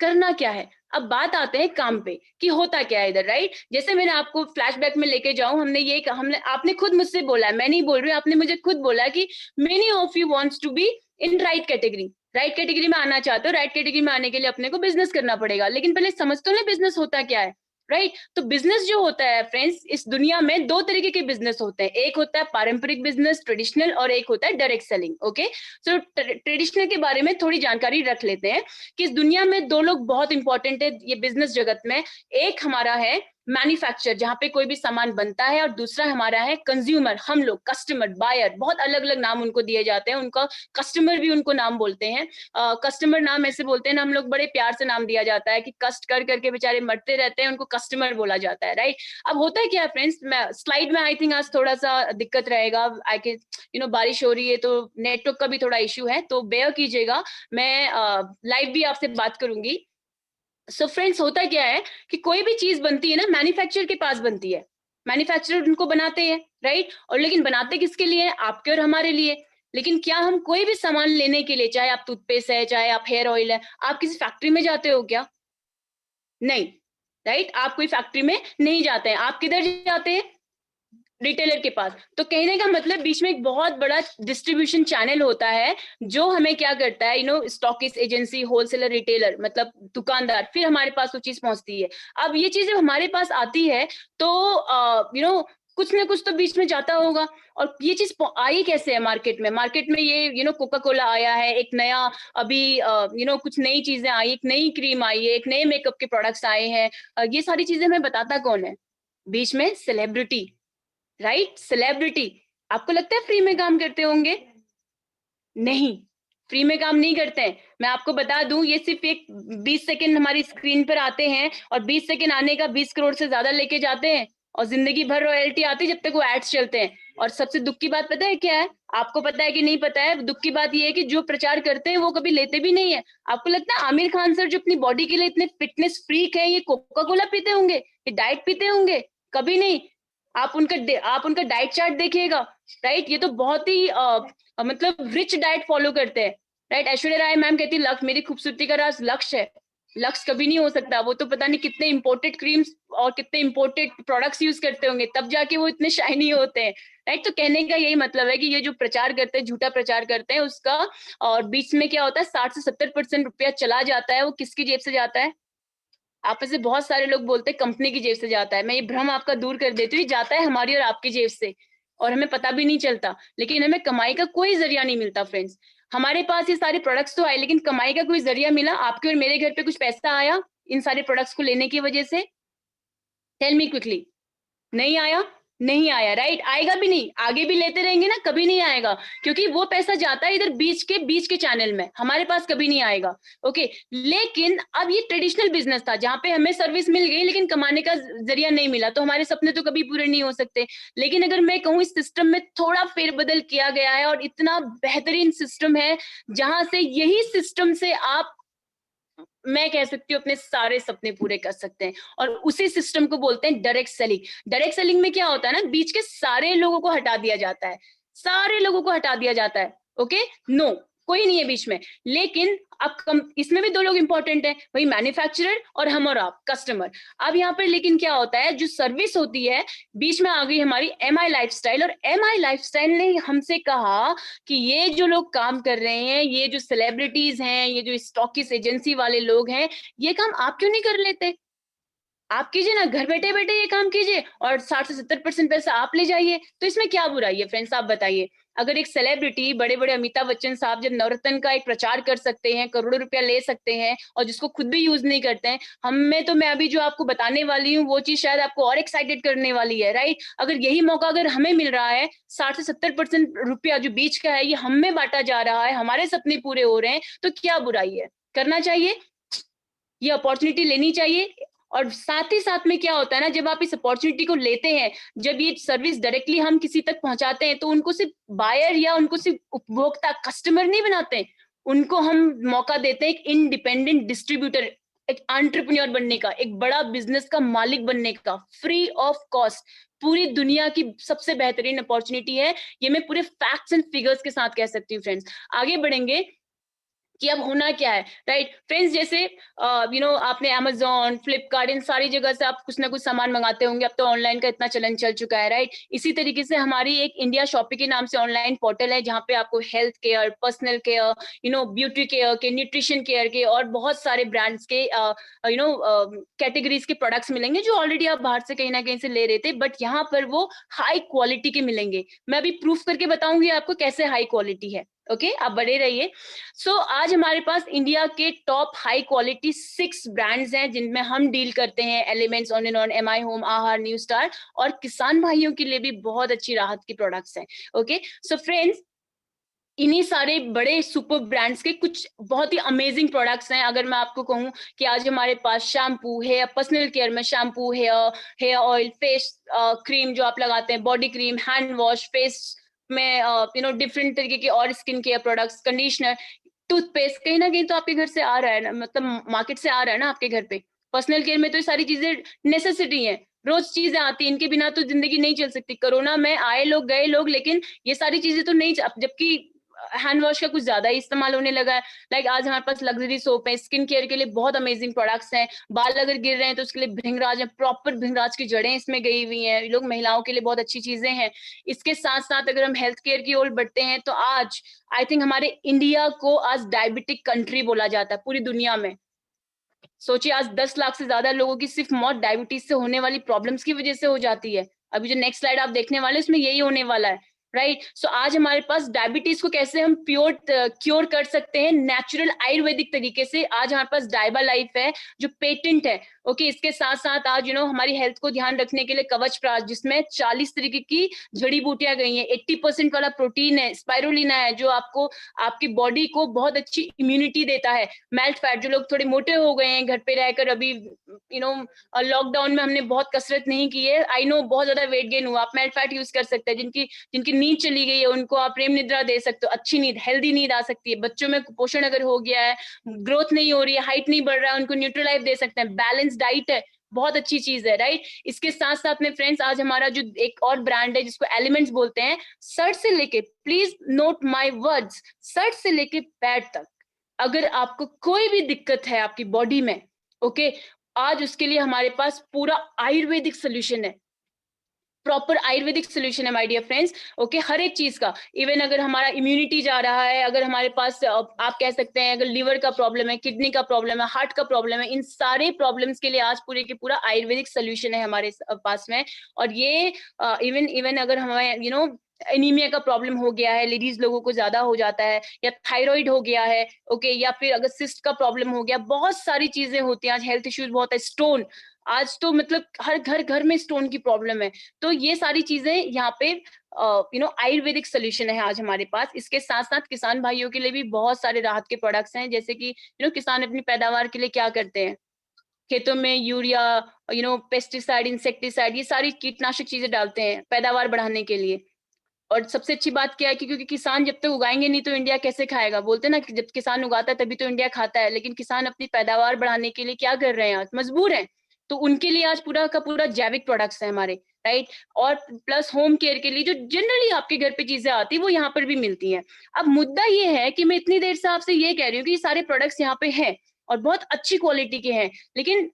करना क्या है? अब बात आते हैं काम पे कि होता क्या है इधर, राइट। जैसे मैंने आपको फ्लैशबैक में लेके जाऊं, हमने आपने खुद मुझसे बोला है, मैं नहीं बोल रही हूँ, आपने मुझे खुद बोला कि many of you wants to be in right category, right category में आना चाहते हो। राइट कैटेगरी में आने के लिए अपने को बिजनेस करना पड़ेगा, लेकिन पहले समझ तो ले बिजनेस होता क्या है, राइट। तो बिजनेस जो होता है फ्रेंड्स, इस दुनिया में दो तरीके के बिजनेस होते हैं, एक होता है पारंपरिक बिजनेस, ट्रेडिशनल, और एक होता है डायरेक्ट सेलिंग, ओके। सो ट्रेडिशनल के बारे में थोड़ी जानकारी रख लेते हैं कि इस दुनिया में दो लोग बहुत इंपॉर्टेंट है ये बिजनेस जगत में। एक हमारा है मैन्युफैक्चर, जहां पे कोई भी सामान बनता है, और दूसरा हमारा है कंज्यूमर, हम लोग, कस्टमर, बायर, बहुत अलग अलग नाम उनको दिए जाते हैं, उनका कस्टमर भी उनको नाम बोलते हैं। कस्टमर नाम ऐसे बोलते हैं ना, हम लोग बड़े प्यार से नाम दिया जाता है कि कष्ट कर करके बेचारे मरते रहते हैं, उनको कस्टमर बोला जाता है, राइट। अब होता है क्या फ्रेंड्स, मैं स्लाइड में आई थिंक आज थोड़ा सा दिक्कत रहेगा, आई के बारिश हो रही है तो नेटवर्क का भी थोड़ा इश्यू है, तो बेयर कीजिएगा, मैं लाइव भी आपसे बात करूंगी। सो फ्रेंड्स होता क्या है कि कोई भी चीज बनती है ना, मैन्युफैक्चरर के पास बनती है, मैन्युफैक्चरर उनको बनाते हैं, राइट? और लेकिन बनाते किसके लिए हैं? आपके और हमारे लिए। लेकिन क्या हम कोई भी सामान लेने के लिए, चाहे आप टूथपेस्ट है, चाहे आप हेयर ऑयल है, आप किसी फैक्ट्री में जाते हो क्या? नहीं, राइट? आप कोई फैक्ट्री में नहीं जाते हैं। आप किधर जाते हैं? रिटेलर के पास। तो कहने का मतलब बीच में एक बहुत बड़ा डिस्ट्रीब्यूशन चैनल होता है, जो हमें क्या करता है, स्टॉकिस्ट एजेंसी, होलसेलर, रिटेलर, मतलब दुकानदार, फिर हमारे पास वो चीज पहुंचती है। अब ये चीज जब हमारे पास आती है तो कुछ ना कुछ तो बीच में जाता होगा। और ये चीज आई कैसे है मार्केट में? मार्केट में ये कोका कोला आया है, एक नया अभी कुछ नई चीजें आई, एक नई क्रीम आई है, एक नए मेकअप के प्रोडक्ट्स आए हैं। ये सारी चीजें हमें बताता कौन है? बीच में सेलिब्रिटी, राइट? सेलिब्रिटी। आपको लगता है फ्री में काम करते होंगे? नहीं, फ्री में काम नहीं करते हैं। मैं आपको बता दूं, ये सिर्फ एक 20 सेकंड हमारी स्क्रीन पर आते हैं, और 20 सेकंड आने का 20 करोड़ से ज्यादा लेके जाते हैं, और जिंदगी भर रॉयल्टी आती है जब तक वो एड्स चलते हैं। और सबसे दुख की बात पता है क्या है? आपको पता है कि नहीं पता है? दुख की बात ये है कि जो प्रचार करते हैं वो कभी लेते भी नहीं है। आपको लगता है आमिर खान सर जो अपनी बॉडी के लिए इतने फिटनेस फ्रीक है, ये कोका कोला पीते होंगे? ये डाइट पीते होंगे? कभी नहीं। आप उनका डाइट चार्ट देखिएगा, राइट? ये तो बहुत ही मतलब रिच डाइट फॉलो करते हैं, राइट? ऐश्वर्या राय मैम कहती है लक्ष्य, मेरी खूबसूरती का राज लक्ष्य है। लक्ष्य कभी नहीं हो सकता। वो तो पता नहीं कितने इंपोर्टेड क्रीम्स और कितने इंपोर्टेड प्रोडक्ट्स यूज करते होंगे, तब जाके वो इतने शाइनी होते हैं, राइट? तो कहने का यही मतलब है कि ये जो प्रचार करते हैं, झूठा प्रचार करते हैं उसका, और बीच में क्या होता है, 60 से 70% रुपया चला जाता है। वो किसकी जेब से जाता है? आप में से बहुत सारे लोग बोलते हैं कंपनी की जेब से जाता है। मैं ये भ्रम आपका दूर कर देती हूँ, ये जाता है हमारी और आपकी जेब से, और हमें पता भी नहीं चलता। लेकिन हमें कमाई का कोई जरिया नहीं मिलता फ्रेंड्स। हमारे पास ये सारे प्रोडक्ट्स तो आए, लेकिन कमाई का कोई जरिया मिला? आपके और मेरे घर पे कुछ पैसा आया इन सारे प्रोडक्ट्स को लेने की वजह से? Tell me quickly. नहीं आया? नहीं आया, राइट? आएगा भी नहीं। आगे भी लेते रहेंगे ना, कभी नहीं आएगा, क्योंकि वो पैसा जाता है इधर बीच के चैनल में, हमारे पास कभी नहीं आएगा। ओके। लेकिन अब ये ट्रेडिशनल बिजनेस था जहां पे हमें सर्विस मिल गई लेकिन कमाने का जरिया नहीं मिला, तो हमारे सपने तो कभी पूरे नहीं हो सकते। लेकिन अगर मैं कहूँ, इस सिस्टम में थोड़ा फेरबदल किया गया है, और इतना बेहतरीन सिस्टम है जहां से यही सिस्टम से आप, मैं कह सकती हूँ, अपने सारे सपने पूरे कर सकते हैं। और उसी सिस्टम को बोलते हैं डायरेक्ट सेलिंग। डायरेक्ट सेलिंग में क्या होता है ना, बीच के सारे लोगों को हटा दिया जाता है। सारे लोगों को हटा दिया जाता है। ओके, नो, कोई नहीं है बीच में। लेकिन अब इसमें भी दो लोग इंपॉर्टेंट है, वही मैन्युफैक्चरर और हम और आप कस्टमर। अब यहाँ पर लेकिन क्या होता है, जो सर्विस होती है, बीच में आ गई हमारी MI लाइफस्टाइल। और MI लाइफस्टाइल ने हमसे कहा कि ये जो लोग काम कर रहे हैं, ये जो सेलिब्रिटीज हैं, ये जो स्टॉकिस्ट एजेंसी वाले लोग हैं, ये काम आप क्यों नहीं कर लेते? आप कीजिए ना, घर बैठे बैठे ये काम कीजिए, और 60 से 70% पैसा आप ले जाइए। तो इसमें क्या बुराई है फ्रेंड्स, आप बताइए? अगर एक सेलिब्रिटी, बड़े बड़े अमिताभ बच्चन साहब जब नवरत्न का एक प्रचार कर सकते हैं, करोड़ों रुपया ले सकते हैं, और जिसको खुद भी यूज नहीं करते हैं, मैं अभी जो आपको बताने वाली हूँ वो चीज शायद आपको और एक्साइटेड करने वाली है, राइट? अगर यही मौका अगर हमें मिल रहा है, 60 से 70% रुपया जो बीच का है ये हम में बांटा जा रहा है, हमारे सपने पूरे हो रहे हैं, तो क्या बुराई है? करना चाहिए, ये अपॉर्चुनिटी लेनी चाहिए। और साथ ही साथ में क्या होता है ना, जब आप इस अपॉर्चुनिटी को लेते हैं, जब ये सर्विस डायरेक्टली हम किसी तक पहुंचाते हैं, तो उनको सिर्फ बायर या उनको सिर्फ उपभोक्ता, कस्टमर नहीं बनाते, उनको हम मौका देते हैं एक इंडिपेंडेंट डिस्ट्रीब्यूटर, एक एंटरप्रेन्योर बनने का, एक बड़ा बिजनेस का मालिक बनने का, फ्री ऑफ कॉस्ट। पूरी दुनिया की सबसे बेहतरीन अपॉर्चुनिटी है ये, मैं पूरे फैक्ट्स एंड फिगर्स के साथ कह सकती हूँ फ्रेंड्स। आगे बढ़ेंगे कि अब होना क्या है, राइट फ्रेंड्स? जैसे आपने Amazon, फ्लिपकार्ट, इन सारी जगह से आप कुछ ना कुछ सामान मंगाते होंगे। अब तो ऑनलाइन का इतना चलन चल चुका है, राइट? इसी तरीके से हमारी एक इंडिया शॉपिंग के नाम से ऑनलाइन पोर्टल है, जहाँ पे आपको health care, personal care, beauty care के, न्यूट्रिशन केयर के, और बहुत सारे ब्रांड्स के कैटेगरीज के प्रोडक्ट्स मिलेंगे, जो ऑलरेडी आप बाहर से कहीं ना कहीं से ले रहे थे, बट यहाँ पर वो हाई क्वालिटी के मिलेंगे। मैं अभी प्रूफ करके बताऊंगी आपको कैसे हाई क्वालिटी है। ओके, आप बने रहिए। आज हमारे पास इंडिया के टॉप हाई क्वालिटी 6 ब्रांड्स हैं, जिनमें हम डील करते हैं। Elements, on and on, MI home, आहार, न्यू स्टार, और किसान भाइयों के लिए भी बहुत अच्छी राहत की प्रोडक्ट्स हैं। ओके, सो फ्रेंड्स, इन्हीं सारे बड़े सुपर ब्रांड्स के कुछ बहुत ही अमेजिंग प्रोडक्ट्स हैं। अगर मैं आपको कहूं कि आज हमारे पास शैम्पू, हेयर, पर्सनल केयर में shampoo, hair oil, face cream जो आप लगाते हैं, body cream, hand wash, face में डिफरेंट तरीके के और skin care products, conditioner, toothpaste, कहीं ना कहीं तो आपके घर से आ रहा है ना, मतलब मार्केट से आ रहा है ना आपके घर पे। पर्सनल केयर में तो ये सारी चीजें नेसेसिटी है, रोज चीजें आती हैं, इनके बिना तो जिंदगी नहीं चल सकती। कोरोना में आए लोग गए लोग, लेकिन ये सारी चीजें तो नहीं, जबकि हैंड वॉश का कुछ ज्यादा ही इस्तेमाल होने लगा है। लाइक आज हमारे पास लग्जरी सोप है, स्किन केयर के लिए बहुत अमेजिंग प्रोडक्ट्स हैं, बाल अगर गिर रहे हैं तो उसके लिए भृंगराज है, प्रॉपर भृंगराज की जड़ें इसमें गई हुई हैं, लोग महिलाओं के लिए बहुत अच्छी चीजें हैं। इसके साथ साथ अगर हम हेल्थ केयर की ओर बढ़ते हैं तो आज आई थिंक हमारे इंडिया को आज डायबिटिक कंट्री बोला जाता है पूरी दुनिया में। सोचिए आज 10 लाख से ज्यादा लोगों की सिर्फ मौत डायबिटीज से होने वाली प्रॉब्लम्स की वजह से हो जाती है। अभी जो नेक्स्ट स्लाइड आप देखने वाले उसमें यही होने वाला है, राइट। सो आज हमारे पास डायबिटीज को कैसे हम क्योर कर सकते हैं नेचुरल आयुर्वेदिक तरीके से। आज हमारे पास डायबा लाइफ है जो पेटेंट है, ओके। इसके साथ साथ आज हमारी हेल्थ को ध्यान रखने के लिए कवच प्राश, जिसमें 40 तरीके की जड़ी बूटियां गई हैं, 80% वाला प्रोटीन है, स्पाइरुलिना है जो आपको आपकी बॉडी को बहुत अच्छी इम्यूनिटी देता है। मेल्ट फैट, जो लोग थोड़े मोटे हो गए हैं घर पे रहकर, अभी लॉकडाउन में हमने बहुत कसरत नहीं की है, आई नो बहुत ज्यादा वेट गेन हुआ, आप मेल्ट फैट यूज कर सकते हैं। जिनकी नींद चली गई है उनको आप प्रेम निद्रा दे सकते हो, अच्छी नींद, हेल्दी नींद आ सकती है। बच्चों में कुपोषण अगर हो गया है, ग्रोथ नहीं हो रही है, हाइट नहीं बढ़ रहा है, उनको न्यूट्रलाइफ दे सकते हैं। बैलेंस डाइट है, बहुत अच्छी चीज है, राइट। इसके साथ साथ में फ्रेंड्स आज हमारा जो एक और ब्रांड है जिसको एलिमेंट्स बोलते हैं, सर से लेके, please note my words, sir से लेके पैर तक अगर आपको कोई भी दिक्कत है आपकी बॉडी में, ओके, आज उसके लिए हमारे पास पूरा आयुर्वेदिक सोल्यूशन है, प्रॉपर आयुर्वेदिक सोल्यूशन है माय डियर फ्रेंड्स, ओके। हर एक चीज का, इवन अगर हमारा इम्यूनिटी जा रहा है, अगर हमारे पास आप कह सकते हैं अगर लिवर का प्रॉब्लम है, किडनी का प्रॉब्लम है, हार्ट का प्रॉब्लम है, इन सारे प्रॉब्लम्स के लिए आज पूरे के पूरा आयुर्वेदिक सोल्यूशन है हमारे पास में। और ये इवन अगर हमें एनीमिया का प्रॉब्लम हो गया है, लेडीज लोगों को ज्यादा हो जाता है, या थायराइड हो गया है, ओके, या फिर अगर सिस्ट का प्रॉब्लम हो गया, बहुत सारी चीजें होती हैं आज, हेल्थ इश्यूज बहुत है, स्टोन, आज तो मतलब हर घर घर में स्टोन की प्रॉब्लम है। तो ये सारी चीजें यहाँ पे आयुर्वेदिक सोल्यूशन है आज हमारे पास। इसके साथ साथ किसान भाइयों के लिए भी बहुत सारे राहत के प्रोडक्ट्स हैं, जैसे कि किसान अपनी पैदावार के लिए क्या करते हैं, खेतों में यूरिया, पेस्टिसाइड, इंसेक्टिसाइड, ये सारी कीटनाशक चीजें डालते हैं पैदावार बढ़ाने के लिए। और सबसे अच्छी बात क्या है कि क्योंकि किसान जब तक उगाएंगे नहीं तो इंडिया कैसे खाएगा, बोलते हैं ना कि जब किसान उगाता है तभी तो इंडिया खाता है। लेकिन किसान अपनी पैदावार बढ़ाने के लिए क्या कर रहे हैं, आज मजबूर हैं, तो उनके लिए आज पूरा का पूरा जैविक प्रोडक्ट्स है हमारे, राइट। और प्लस होम केयर के लिए जो जनरली आपके घर पे चीजें आती है वो यहाँ पर भी मिलती हैं। अब मुद्दा ये है कि मैं इतनी देर से आपसे ये कह रही हूँ कि ये सारे प्रोडक्ट्स यहाँ पे हैं और बहुत अच्छी क्वालिटी के हैं, लेकिन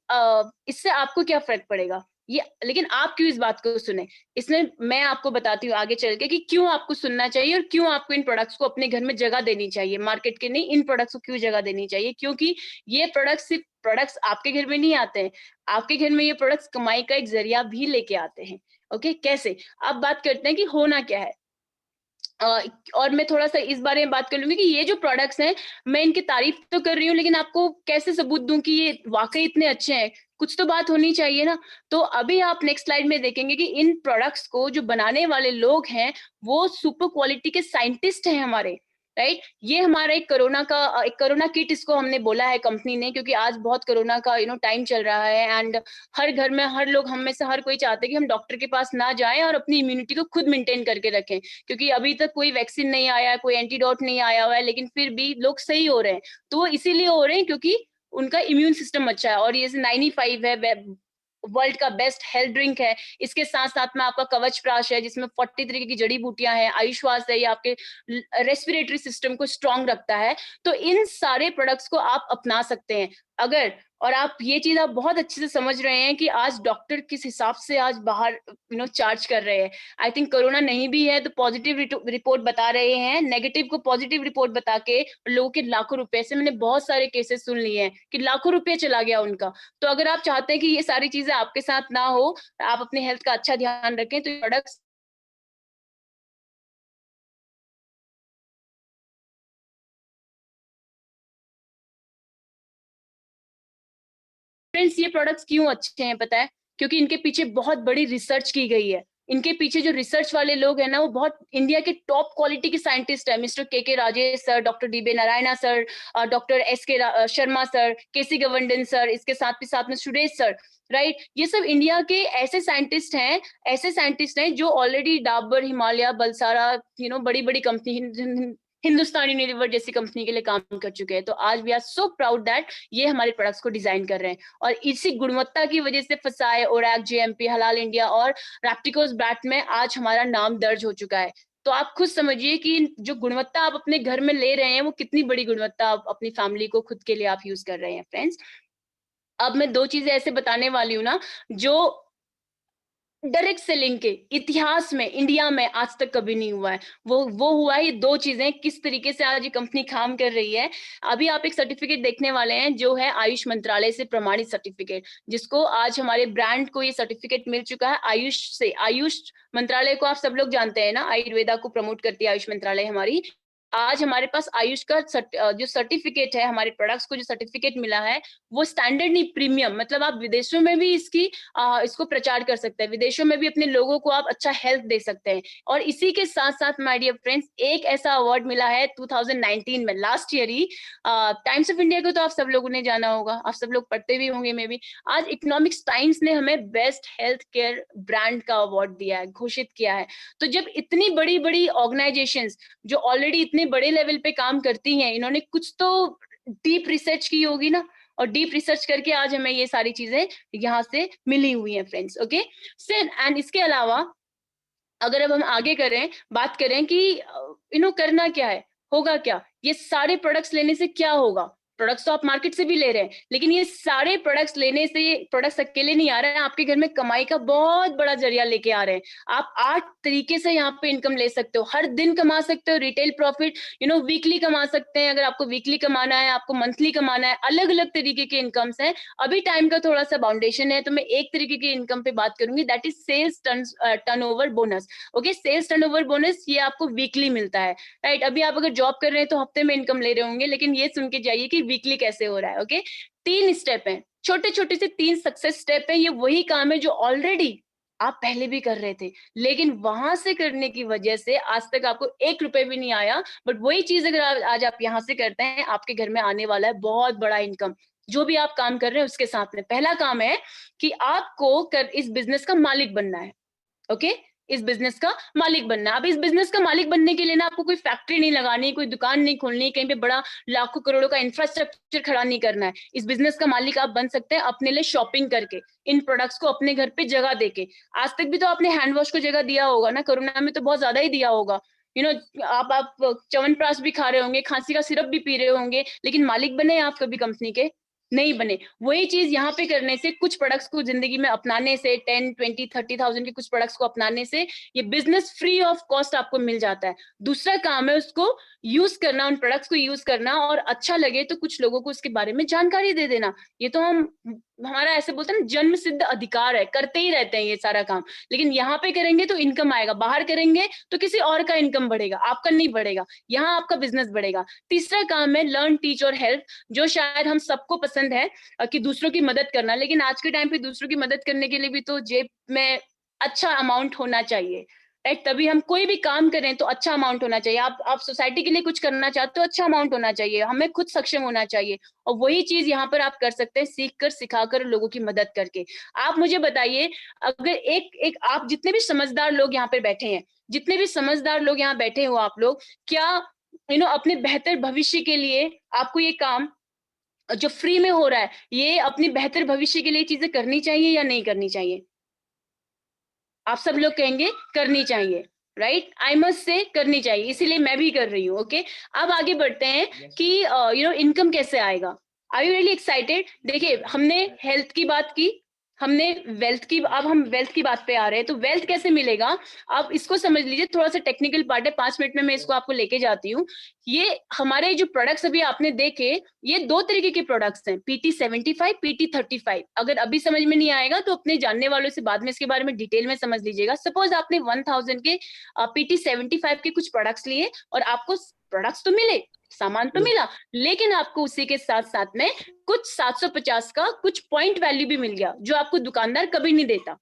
इससे आपको क्या फर्क पड़ेगा, ये, लेकिन आप क्यों इस बात को सुने, इसमें मैं आपको बताती हूँ आगे चल के कि क्यों आपको सुनना चाहिए और क्यों आपको इन प्रोडक्ट्स को अपने घर में जगह देनी चाहिए, मार्केट के नहीं, इन प्रोडक्ट्स को क्यों जगह देनी चाहिए। क्योंकि ये प्रोडक्ट्स सिर्फ प्रोडक्ट्स आपके घर में नहीं आते हैं, आपके घर में ये प्रोडक्ट्स कमाई का एक जरिया भी लेके आते हैं, ओके। कैसे, अब बात करते हैं कि होना क्या है। और मैं थोड़ा सा इस बारे में बात कर लूंगी कि ये जो प्रोडक्ट्स हैं, मैं इनकी तारीफ तो कर रही हूँ, लेकिन आपको कैसे सबूत दूं कि ये वाकई इतने अच्छे हैं, कुछ तो बात होनी चाहिए ना। तो अभी आप नेक्स्ट स्लाइड में देखेंगे कि इन प्रोडक्ट्स को जो बनाने वाले लोग हैं वो सुपर क्वालिटी के साइंटिस्ट हैं हमारे, राइट। ये हमारा एक कोरोना किट इसको हमने बोला है कंपनी ने, क्योंकि आज बहुत कोरोना का टाइम चल रहा है, एंड हर घर में हर लोग, हम में से हर कोई चाहते हैं कि हम डॉक्टर के पास ना जाएं और अपनी इम्यूनिटी को खुद मेंटेन करके रखें, क्योंकि अभी तक कोई वैक्सीन नहीं आया, कोई एंटीडोट नहीं आया हुआ है, लेकिन फिर भी लोग सही हो रहे हैं। तो वो इसीलिए हो रहे हैं क्योंकि उनका इम्यून सिस्टम अच्छा है। और ये 95 है, वर्ल्ड का बेस्ट हेल्थ ड्रिंक है। इसके साथ साथ में आपका कवच प्राश है जिसमें 40 तरीके की जड़ी बूटियां हैं, आयुश्वास है, ये आपके रेस्पिरेटरी सिस्टम को स्ट्रांग रखता है। तो इन सारे प्रोडक्ट्स को आप अपना सकते हैं अगर, और आप ये चीज आप बहुत अच्छे से समझ रहे हैं कि आज डॉक्टर किस हिसाब से आज बाहर चार्ज कर रहे हैं। आई थिंक कोरोना नहीं भी है तो पॉजिटिव रिपोर्ट बता रहे हैं, नेगेटिव को पॉजिटिव रिपोर्ट बता के लोगों के लाखों रुपए से, मैंने बहुत सारे केसेस सुन लिए हैं कि लाखों रुपए चला गया उनका। तो अगर आप चाहते हैं कि ये सारी चीजें आपके साथ ना हो, आप अपने हेल्थ का अच्छा ध्यान रखें, तो प्रोडक्ट्स फ्रेंड्स, ये प्रोडक्ट्स क्यों अच्छे हैं पता है, क्योंकि इनके पीछे बहुत बड़ी रिसर्च की गई है। इनके पीछे जो रिसर्च वाले लोग हैं ना, वो बहुत इंडिया के टॉप क्वालिटी के साइंटिस्ट है, mister K Rajesh sir, doctor D B Narayana sir, doctor K Sharma sir, KC Govardhan sir, इसके साथ में सुरेश सर, राइट। ये सब इंडिया के ऐसे साइंटिस्ट हैं जो ऑलरेडी डाबर, हिमालय, बलसारा, बड़ी बड़ी कंपनी, हिंदुस्तान यूनिलीवर जैसी कंपनी के लिए काम कर चुके हैं। तो आज we are so proud that ये हमारे प्रोडक्ट्स को डिजाइन कर रहे हैं, और इसी गुणवत्ता की वजह से फसाए, ओरैक, जेएमपी, हलाल इंडिया और रैप्टिकोस ब्रैट में आज हमारा नाम दर्ज हो चुका है। तो आप खुद समझिए कि जो गुणवत्ता आप अपने घर में ले रहे हैं वो कितनी बड़ी गुणवत्ता आप अपनी फैमिली को, खुद के लिए आप यूज कर रहे हैं फ्रेंड्स। अब मैं दो चीजें ऐसे बताने वाली हूँ ना जो डायरेक्ट सेलिंग के इतिहास में इंडिया में आज तक कभी नहीं हुआ है। वो हुआ है ये दो चीजें, किस तरीके से आज ये कंपनी काम कर रही है। अभी आप एक सर्टिफिकेट देखने वाले हैं जो है आयुष मंत्रालय से प्रमाणित सर्टिफिकेट, जिसको आज हमारे ब्रांड को ये सर्टिफिकेट मिल चुका है आयुष से। आयुष मंत्रालय को आप सब लोग जानते हैं ना, आयुर्वेदा को प्रमोट करती है आयुष मंत्रालय हमारी। आज हमारे पास आयुष का जो सर्टिफिकेट है, हमारे प्रोडक्ट्स को जो सर्टिफिकेट मिला है वो स्टैंडर्ड नहीं, प्रीमियम, मतलब आप विदेशों में भी इसको प्रचार कर सकते हैं, विदेशों में भी अपने लोगों को आप अच्छा हेल्थ दे सकते हैं। और इसी के साथ साथ माय डियर फ्रेंड्स, एक ऐसा अवार्ड मिला है 2019 में, last year he. Times of India को तो आप सब लोगों ने जाना होगा, आप सब लोग पढ़ते भी होंगे मे बी। आज इकोनॉमिक्स टाइम्स ने हमें बेस्ट हेल्थ केयर ब्रांड का अवार्ड दिया है, घोषित किया है। तो जब इतनी बड़ी बड़ी ऑर्गेनाइजेशंस जो ऑलरेडी इतने बड़े लेवल पे काम करती हैं, इन्होंने कुछ तो डीप रिसर्च की होगी ना, और डीप रिसर्च करके आज हमें ये सारी चीजें यहाँ से मिली हुई हैं फ्रेंड्स। ओके सर, एंड इसके अलावा अगर अब हम आगे बात करें कि करना क्या है, होगा क्या, ये सारे प्रोडक्ट्स लेने से क्या होगा। प्रोडक्ट्स तो आप मार्केट से भी ले रहे हैं, लेकिन ये सारे प्रोडक्ट्स लेने से, प्रोडक्ट्स अकेले नहीं आ रहे हैं, आपके घर में कमाई का बहुत बड़ा जरिया लेके आ रहे हैं। आप 8 तरीके से यहाँ पे इनकम ले सकते हो, हर दिन कमा सकते हो रिटेल प्रॉफिट, वीकली कमा सकते हैं। अगर आपको वीकली कमाना है, आपको मंथली कमाना है, अलग अलग तरीके के इनकम्स हैं। अभी टाइम का थोड़ा सा बाउंडेशन है, तो मैं एक तरीके की इनकम पे बात करूंगी, that is sales turnover bonus. Okay, sales turnover bonus ये आपको वीकली मिलता है, राइट। अभी आप अगर जॉब कर रहे हैं तो हफ्ते में इनकम ले रहे होंगे, लेकिन ये सुन के जाइए कि वीकली कैसे हो रहा है। ओके, 3 स्टेप हैं, छोटे छोटे से 3 सक्सेस स्टेप है। ये वही काम है जो ऑलरेडी आप पहले भी कर रहे थे, लेकिन वहां से करने की वजह से आज तक आपको 1 रुपए भी नहीं आया। बट वही चीज अगर आज आप यहाँ से करते हैं, आपके घर में आने वाला है बहुत बड़ा इनकम। जो भी आप काम कर रहे हैं उसके साथ में पहला काम है कि आपको इस बिजनेस का मालिक बनना है। ओके, इस बिजनेस का मालिक बनना। अब इस बिजनेस का मालिक बनने के लिए ना आपको कोई फैक्ट्री नहीं लगानी, कोई दुकान नहीं खोलनी, कहीं पे बड़ा लाखों करोड़ों का इंफ्रास्ट्रक्चर खड़ा नहीं करना है। इस बिजनेस का मालिक आप बन सकते हैं अपने लिए शॉपिंग करके, इन प्रोडक्ट्स को अपने घर पे जगह देके। आज तक भी तो आपने हैंड वॉश को जगह दिया होगा ना, कोरोना में तो बहुत ज्यादा ही दिया होगा। आप च्यवनप्राश भी खा रहे होंगे, खांसी का सिरप भी पी रहे होंगे, लेकिन मालिक बने आप कभी कंपनी के? नहीं बने। वही चीज यहाँ पे करने से, कुछ प्रोडक्ट्स को जिंदगी में अपनाने से, 10, 20, 30,000 के कुछ प्रोडक्ट्स को अपनाने से ये बिजनेस फ्री ऑफ कॉस्ट आपको मिल जाता है। दूसरा काम है उसको यूज करना, उन प्रोडक्ट्स को यूज करना, और अच्छा लगे तो कुछ लोगों को उसके बारे में जानकारी दे देना। ये तो हमारा ऐसे बोलते हैं ना, जन्म सिद्ध अधिकार है, करते ही रहते हैं ये सारा काम। लेकिन यहाँ पे करेंगे तो इनकम आएगा, बाहर करेंगे तो किसी और का इनकम बढ़ेगा, आपका नहीं बढ़ेगा, यहाँ आपका बिजनेस बढ़ेगा। तीसरा काम है लर्न, टीच और हेल्प, जो शायद हम सबको पसंद है कि दूसरों की मदद करना, लेकिन आज के टाइम पे दूसरों की मदद करने के लिए भी तो जेब में अच्छा अमाउंट होना चाहिए, राइट। तभी हम कोई भी काम करें तो अच्छा अमाउंट होना चाहिए। आप सोसाइटी के लिए कुछ करना चाहते हो, अच्छा अमाउंट होना चाहिए, हमें खुद सक्षम होना चाहिए। और वही चीज यहाँ पर आप कर सकते हैं, सीख कर, सिखाकर, लोगों की मदद करके। आप मुझे बताइए, अगर एक आप जितने भी समझदार लोग यहाँ पे बैठे हैं, जितने भी समझदार लोग यहाँ बैठे हो आप लोग, क्या अपने बेहतर भविष्य के लिए आपको ये काम जो फ्री में हो रहा है, ये अपने बेहतर भविष्य के लिए चीजें करनी चाहिए या नहीं करनी चाहिए? आप सब लोग कहेंगे करनी चाहिए, राइट। आई मस्ट से करनी चाहिए, इसीलिए मैं भी कर रही हूँ। ओके, अब आगे बढ़ते हैं कि इनकम कैसे आएगा। Are you really excited? देखिए, हमने हेल्थ की बात की, हमने वेल्थ की, अब हम वेल्थ की बात पे आ रहे हैं। तो वेल्थ कैसे मिलेगा, आप इसको समझ लीजिए, थोड़ा सा टेक्निकल पार्ट है, 5 मिनट में मैं इसको आपको लेके जाती हूँ। ये हमारे जो प्रोडक्ट्स अभी आपने देखे, ये 2 तरीके के प्रोडक्ट्स हैं, PT75, PT35। अगर अभी समझ में नहीं आएगा तो अपने जानने वालों से बाद में इसके बारे में डिटेल में समझ लीजिएगा। सपोज आपने 1000 के PT75 के कुछ प्रोडक्ट्स लिए, और आपको प्रोडक्ट्स तो मिले, सामान तो मिला, लेकिन आपको उसी के साथ साथ में कुछ 750 का कुछ पॉइंट वैल्यू भी मिल गया, जो आपको दुकानदार कभी नहीं देता।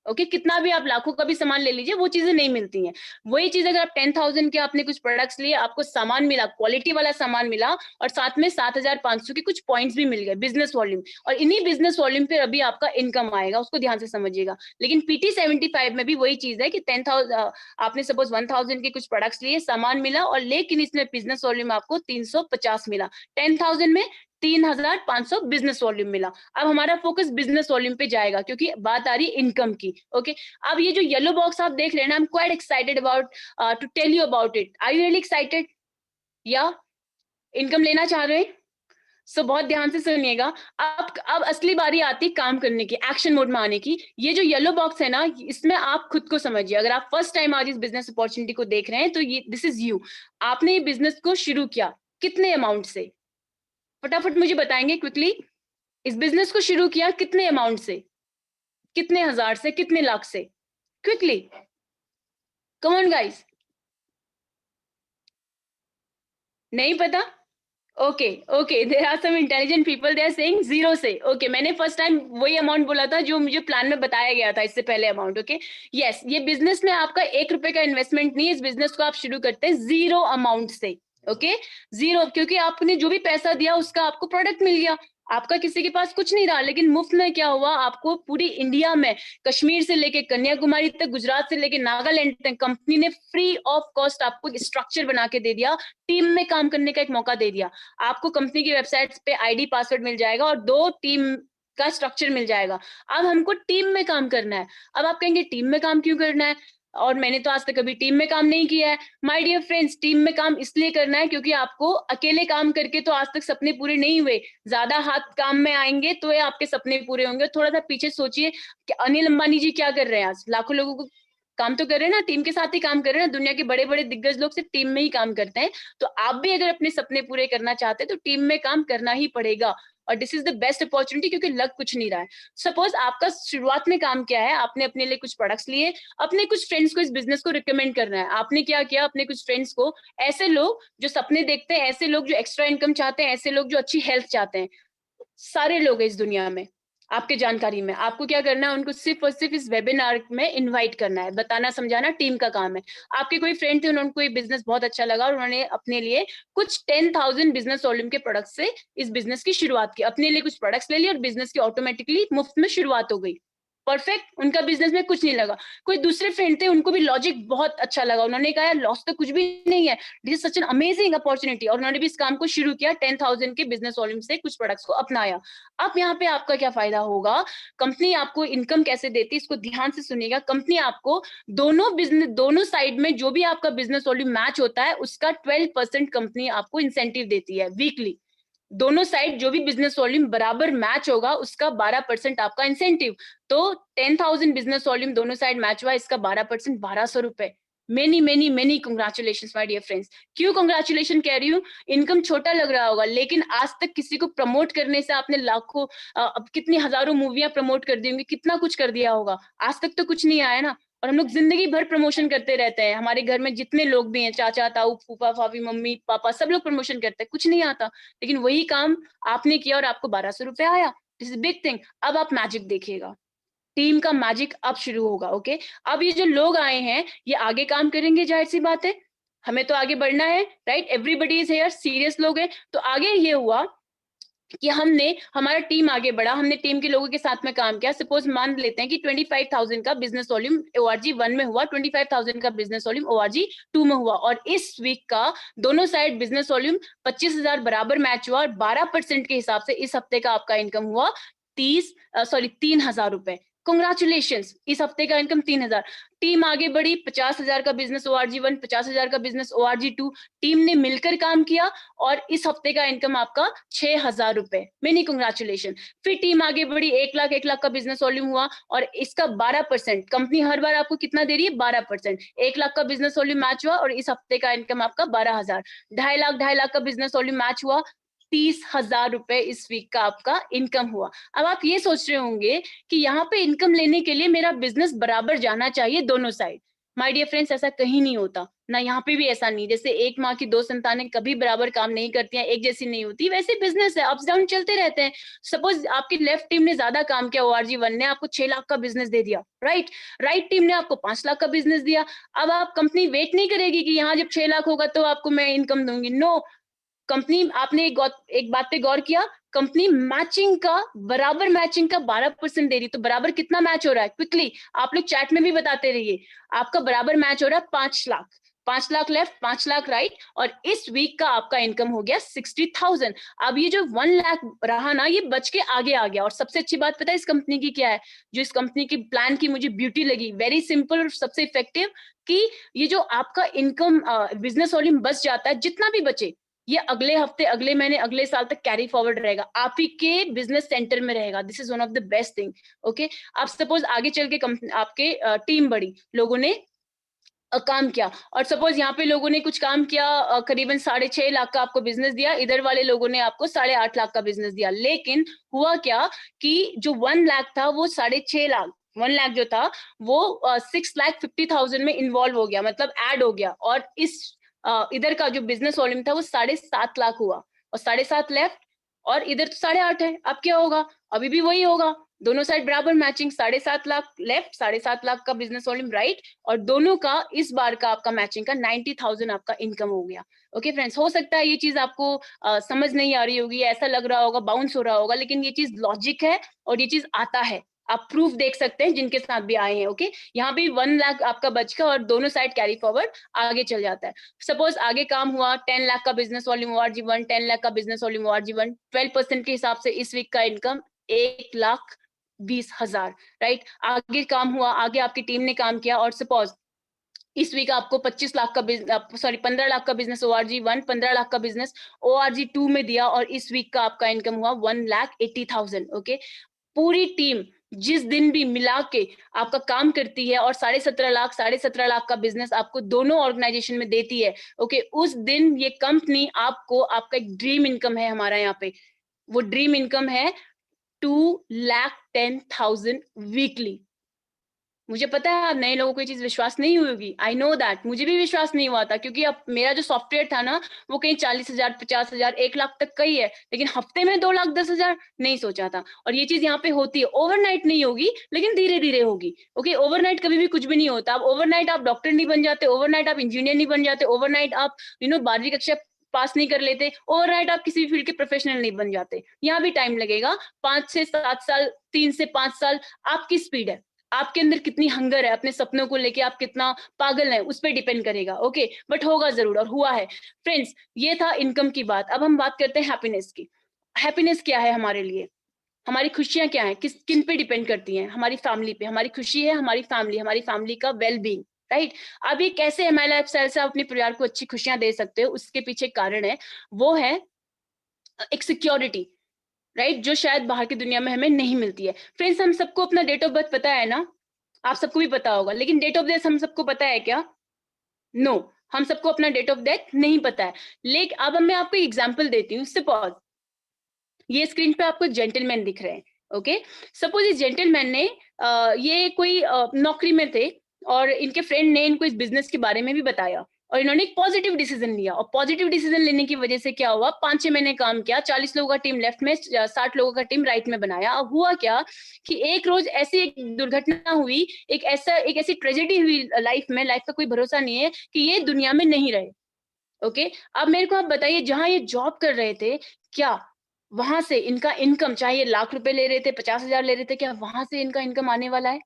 ओके कितना भी आप लाखों का भी सामान ले लीजिए, वो चीजें नहीं मिलती हैं। वही चीज अगर आप 10,000 के आपने कुछ प्रोडक्ट्स लिए, आपको सामान मिला, क्वालिटी वाला सामान मिला, और साथ में 7,500 के कुछ पॉइंट्स भी मिल गए, बिजनेस वॉल्यूम, और इन्हीं बिजनेस वॉल्यूम पे अभी आपका इनकम आएगा, उसको ध्यान से समझिएगा। लेकिन PT75 में भी वही चीज है कि 10,000 आपने सपोज 1,000 के कुछ प्रोडक्ट्स लिए, सामान मिला, और लेकिन इसमें बिजनेस वॉल्यूम आपको 350 मिला। 10,000 में 3,500 बिजनेस वॉल्यूम मिला। अब हमारा फोकस बिजनेस वॉल्यूम पे जाएगा, क्योंकि बात आ रही है इनकम की। ओके अब ये जो येलो बॉक्स आप देख रहे हैं ना, I am quite excited about to tell you about it. Are you really excited? या इनकम लेना चाह रहे हैं? बहुत ध्यान से सुनिएगा। अब असली बारी आती है काम करने की, एक्शन मोड में आने की। ये जो येलो बॉक्स है ना, इसमें आप खुद को समझिए। अगर आप फर्स्ट टाइम आज इस बिजनेस अपॉर्चुनिटी को देख रहे हैं, तो ये दिस इज यू। आपने ये बिजनेस को शुरू किया कितने अमाउंट से? फटाफट मुझे बताएंगे क्विकली। इस बिजनेस को शुरू किया कितने अमाउंट से? कितने हजार से, कितने लाख से? Quickly come on guys. नहीं पता? Okay okay, there are some intelligent people, they are saying zero से। ओके मैंने फर्स्ट टाइम वही अमाउंट बोला था जो मुझे प्लान में बताया गया था इससे पहले अमाउंट। ओके यस, ये बिजनेस में आपका 1 रुपए का इन्वेस्टमेंट नहीं है। इस बिजनेस को आप शुरू करते हैं जीरो अमाउंट से। ओके जीरो, क्योंकि आपने जो भी पैसा दिया उसका आपको प्रोडक्ट मिल गया, आपका किसी के पास कुछ नहीं रहा। लेकिन मुफ्त में क्या हुआ, आपको पूरी इंडिया में कश्मीर से लेके कन्याकुमारी तक, गुजरात से लेके नागालैंड तक कंपनी ने फ्री ऑफ कॉस्ट आपको स्ट्रक्चर बना के दे दिया, टीम में काम करने का एक मौका दे दिया। आपको कंपनी की वेबसाइट पे आईडी पासवर्ड मिल जाएगा और 2 टीम का स्ट्रक्चर मिल जाएगा। अब हमको टीम में काम करना है। अब आप कहेंगे टीम में काम क्यों करना है, और मैंने तो आज तक कभी टीम में काम नहीं किया है। माय डियर फ्रेंड्स, टीम में काम इसलिए करना है क्योंकि आपको अकेले काम करके तो आज तक सपने पूरे नहीं हुए। ज्यादा हाथ काम में आएंगे तो ये आपके सपने पूरे होंगे। थोड़ा सा पीछे सोचिए कि अनिल अंबानी जी क्या कर रहे हैं, आज लाखों लोगों को काम तो कर रहे हैं ना, टीम के साथ ही काम कर रहे हैं ना। दुनिया के बड़े बड़े दिग्गज लोग सिर्फ टीम में ही काम करते हैं। तो आप भी अगर अपने सपने पूरे करना चाहते हैं तो टीम में काम करना ही पड़ेगा, और this is the best opportunity, क्योंकि लग कुछ नहीं रहा है। सपोज आपका शुरुआत में काम क्या है, आपने अपने लिए कुछ प्रोडक्ट्स लिए, अपने कुछ फ्रेंड्स को इस बिजनेस को रिकमेंड करना है। आपने क्या किया, अपने कुछ फ्रेंड्स को, ऐसे लोग जो सपने देखते हैं, ऐसे लोग जो एक्स्ट्रा इनकम चाहते हैं, ऐसे लोग जो अच्छी हेल्थ चाहते हैं, सारे लोग हैं इस दुनिया में आपके जानकारी में। आपको क्या करना है, उनको सिर्फ और सिर्फ इस वेबिनार में इनवाइट करना है। बताना समझाना टीम का काम है। आपके कोई फ्रेंड थे, उनको ये बिजनेस बहुत अच्छा लगा और उन्होंने अपने लिए कुछ 10,000 बिजनेस वॉल्यूम के प्रोडक्ट से इस बिजनेस की शुरुआत की। अपने लिए कुछ प्रोडक्ट्स ले लिए और बिजनेस की ऑटोमेटिकली मुफ्त में शुरुआत हो गई। परफेक्ट, उनका बिजनेस में कुछ नहीं लगा। कोई दूसरे फ्रेंड थे, उनको भी लॉजिक बहुत अच्छा लगा, उन्होंने कहा लॉस तो कुछ भी नहीं है, this is such an amazing opportunity, और उन्होंने भी इस काम को शुरू किया। 10,000 के बिजनेस वॉल्यूम से कुछ प्रोडक्ट्स को अपनाया। अब यहाँ पे आपका क्या फायदा होगा, कंपनी आपको इनकम कैसे देती है, इसको ध्यान से सुनिएगा। कंपनी आपको दोनों बिजनेस, दोनों साइड में जो भी आपका बिजनेस वॉल्यूम मैच होता है उसका 12% कंपनी आपको इंसेंटिव देती है वीकली। दोनों साइड जो भी बिजनेस वॉल्यूम बराबर मैच होगा उसका 12% आपका इंसेंटिव। तो 10,000 बिजनेस वॉल्यूम दोनों साइड मैच हुआ, इसका 12%, 1,200 रुपए। Many many many congratulation my dear friends. क्यों कंग्रेचुलेशन कह रही हूँ, इनकम छोटा लग रहा होगा, लेकिन आज तक किसी को प्रमोट करने से आपने लाखों, अब कितनी हजारों मूवियां प्रमोट कर दी होंगी, कितना कुछ कर दिया होगा, आज तक तो कुछ नहीं आया ना। और हम लोग जिंदगी भर प्रमोशन करते रहते हैं। हमारे घर में जितने लोग भी हैं, चाचा ताऊ फूफा फाफी मम्मी पापा, सब लोग प्रमोशन करते हैं, कुछ नहीं आता। लेकिन वही काम आपने किया और आपको 1,200 रुपए आया, दिस इज बिग थिंग। अब आप मैजिक देखिएगा, टीम का मैजिक अब शुरू होगा। ओके अब ये जो लोग आए हैं ये आगे काम करेंगे, जाहिर सी बात है, हमें तो आगे बढ़ना है, right? Everybody is here, serious लोग हैं। तो आगे ये हुआ कि हमारा टीम आगे बढ़ा, हमने टीम के लोगों के साथ में काम किया। सपोज मान लेते हैं कि 25,000 का बिजनेस वॉल्यूम ORG 1 में हुआ, 25,000 का बिजनेस वॉल्यूम ORG 2 में हुआ, और इस वीक का दोनों साइड बिजनेस वॉल्यूम 25,000 बराबर मैच हुआ, और 12% के हिसाब से इस हफ्ते का आपका इनकम हुआ 3,000 रुपए। कंग्रेचुलेशन, इस हफ्ते का इनकम 3,000। टीम आगे बढ़ी, 50,000 का बिजनेस ORG 1, 50,000 का बिजनेस ORG 2, टीम ने मिलकर काम किया और इस हफ्ते का इनकम आपका 6,000 रुपए। Many congratulation. फिर टीम आगे बढ़ी, 1 लाख का बिजनेस वॉल्यूम हुआ और इसका 12%, कंपनी हर बार आपको कितना दे रही है, 12%। 1 लाख का बिजनेस वॉल्यूम मैच हुआ और इस हफ्ते का इनकम आपका 12,000। 2.5 लाख का बिजनेस वॉल्यूम मैच हुआ, 30,000 रुपए इस वीक का आपका इनकम हुआ। अब आप ये सोच रहे होंगे कि यहाँ पे इनकम लेने के लिए मेरा बिजनेस बराबर जाना चाहिए दोनों साइड। माय डियर फ्रेंड्स, ऐसा कहीं नहीं होता। ना यहाँ पे भी ऐसा नहीं, जैसे एक माँ की दो संतानें कभी बराबर काम नहीं करती हैं, एक जैसी नहीं होती, वैसे बिजनेस है, अप्स डाउन चलते रहते हैं। सपोज आपकी लेफ्ट टीम ने ज्यादा काम किया, ORG1 ने आपको 6 लाख का बिजनेस दे दिया, राइट टीम ने आपको 5 लाख का बिजनेस दिया। अब आप कंपनी वेट नहीं करेगी कि यहाँ जब 6 लाख होगा तो आपको मैं इनकम दूंगी, नो। कंपनी, आपने एक बात पे गौर किया, कंपनी मैचिंग का, बराबर मैचिंग का 12% दे रही, तो बराबर कितना मैच हो रहा है? क्विकली आप लोग चैट में भी बताते रहिए, आपका बराबर मैच हो रहा है 5 लाख, 5 लाख लेफ्ट, 5 लाख राइट, और इस वीक का आपका इनकम हो गया 60,000। अब ये जो 1 लाख रहा ना, ये बच के आगे आ गया। और सबसे अच्छी बात पता है इस कंपनी की क्या है, जो इस कंपनी की प्लान की मुझे ब्यूटी लगी, वेरी सिंपल और सबसे इफेक्टिव, कि ये जो आपका इनकम बिजनेस वॉल्यूम बच जाता है, जितना भी बचे, ये अगले हफ्ते, अगले महीने, अगले साल तक कैरी फॉरवर्ड रहेगा, आप ही के बिजनेस सेंटर में रहेगा। This is one of the best thing. Okay, आप सपोज आगे चल के आपके टीम बढ़ी, लोगों ने काम किया, और सपोज यहाँ पे लोगों ने कुछ काम किया, करीबन 6.5 लाख का आपको बिजनेस दिया, इधर वाले लोगों ने आपको 8.5 लाख का बिजनेस दिया, लेकिन हुआ क्या कि जो 1 लाख था वो 6.5 लाख, 1 लाख जो था वो 6,50,000 में इन्वॉल्व हो गया, मतलब ऐड हो गया, और इस इधर का जो बिजनेस वॉल्यूम था वो 7.5 लाख हुआ, और 7.5 लेफ्ट, और इधर तो 8.5 है। अब क्या होगा? अभी भी वही होगा, दोनों साइड बराबर मैचिंग, 7.5 लाख लेफ्ट, 7.5 लाख का बिजनेस वॉल्यूम राइट, और दोनों का इस बार का आपका मैचिंग का 90,000 आपका इनकम हो गया। ओके फ्रेंड्स, हो सकता है ये चीज आपको समझ नहीं आ रही होगी, ऐसा लग रहा होगा, बाउंस हो रहा होगा, लेकिन ये चीज लॉजिक है और ये चीज आता है, आप प्रूफ देख सकते हैं जिनके साथ भी आए हैं। ओके, यहाँ भी 1 लाख आपका बच का, और दोनों साइड कैरी फॉरवर्ड आगे चल जाता है। सपोज आगे काम हुआ, 10 लाख का बिजनेस वॉल्यूम ORG1, 10 लाख का बिजनेस वॉल्यूम ORG1, 12% के हिसाब से इस वीक का इनकम 1,20,000, राइट। आगे काम हुआ, आगे आपकी टीम ने काम किया, और सपोज इस वीक आपको 25 लाख का बिजनेस, सॉरी 15 लाख का बिजनेस ORG1, 15 लाख का बिजनेस ORG2 में दिया, और इस वीक का आपका इनकम हुआ 1,80,000। ओके, पूरी टीम जिस दिन भी मिला के आपका काम करती है, और 17.5 लाख का बिजनेस आपको दोनों ऑर्गेनाइजेशन में देती है, ओके, उस दिन ये कंपनी आपको, आपका एक ड्रीम इनकम है हमारा यहाँ पे, वो ड्रीम इनकम है 2,10,000 वीकली। मुझे पता है आप नए लोगों को ये चीज विश्वास नहीं हुई होगी, आई नो दैट, मुझे भी विश्वास नहीं हुआ था, क्योंकि अब मेरा जो सॉफ्टवेयर था ना, वो कहीं 40,000, 50,000, 1 लाख तक का ही है, लेकिन हफ्ते में 2,10,000 नहीं सोचा था। और ये चीज यहाँ पे होती है, ओवरनाइट नहीं होगी, लेकिन धीरे धीरे होगी। ओके, ओवरनाइट कभी भी कुछ भी नहीं होता, ओवरनाइट आप डॉक्टर नहीं बन जाते, ओवरनाइट आप इंजीनियर नहीं बन जाते, ओवरनाइट आप 12वीं कक्षा पास नहीं कर लेते, ओवरनाइट आप किसी भी फील्ड के प्रोफेशनल नहीं बन जाते, यहाँ भी टाइम लगेगा, 5 से 7 साल, 3 से 5 साल, आपकी स्पीड है, आपके अंदर कितनी हंगर है अपने सपनों को लेके, आप कितना पागल है, उस पर डिपेंड करेगा। ओके, बट होगा जरूर, और हुआ है। फ्रेंड्स, ये था इनकम की बात। अब हम बात करते हैं हैप्पीनेस की। हैप्पीनेस क्या है हमारे लिए? हमारी खुशियां क्या है, किन पे डिपेंड करती हैं? हमारी फैमिली पे। हमारी खुशी है हमारी फैमिली का वेल बींग, राइट। अब ये कैसे एमआई लाइफ स्टाइल से आप अपने परिवार को अच्छी खुशियां दे सकते हो, उसके पीछे कारण है, वो है एक सिक्योरिटी, राइट, जो शायद बाहर की दुनिया में हमें नहीं मिलती है। फ्रेंड्स, हम सबको अपना डेट ऑफ बर्थ पता है ना? आप सबको भी पता होगा, लेकिन डेट ऑफ डेथ हम सबको पता है क्या? नो, हम सबको अपना डेट ऑफ डेथ नहीं पता है। लेकिन अब मैं आपको एग्जांपल देती हूँ। सपोज ये स्क्रीन पे आपको जेंटलमैन दिख रहे हैं, ओके। सपोज इस जेंटलमैन ने ये कोई नौकरी में थे, और इनके फ्रेंड ने इनको इस बिजनेस के बारे में भी बताया, और इन्होंने एक पॉजिटिव डिसीजन लिया, और पॉजिटिव डिसीजन लेने की वजह से क्या हुआ, 5-6 महीने काम किया, 40 लोगों का टीम लेफ्ट में, 60 लोगों का टीम राइट में बनाया। अब हुआ क्या कि एक रोज ऐसी एक दुर्घटना हुई, एक ऐसी ट्रेजेडी हुई लाइफ में, लाइफ का कोई भरोसा नहीं है, कि ये दुनिया में नहीं रहे। ओके, अब मेरे को आप बताइए, जहां ये जॉब कर रहे थे, क्या वहां से इनका इनकम, चाहे ये लाख रुपए ले रहे थे, 50,000 ले रहे थे, क्या वहां से इनका इनकम आने वाला है?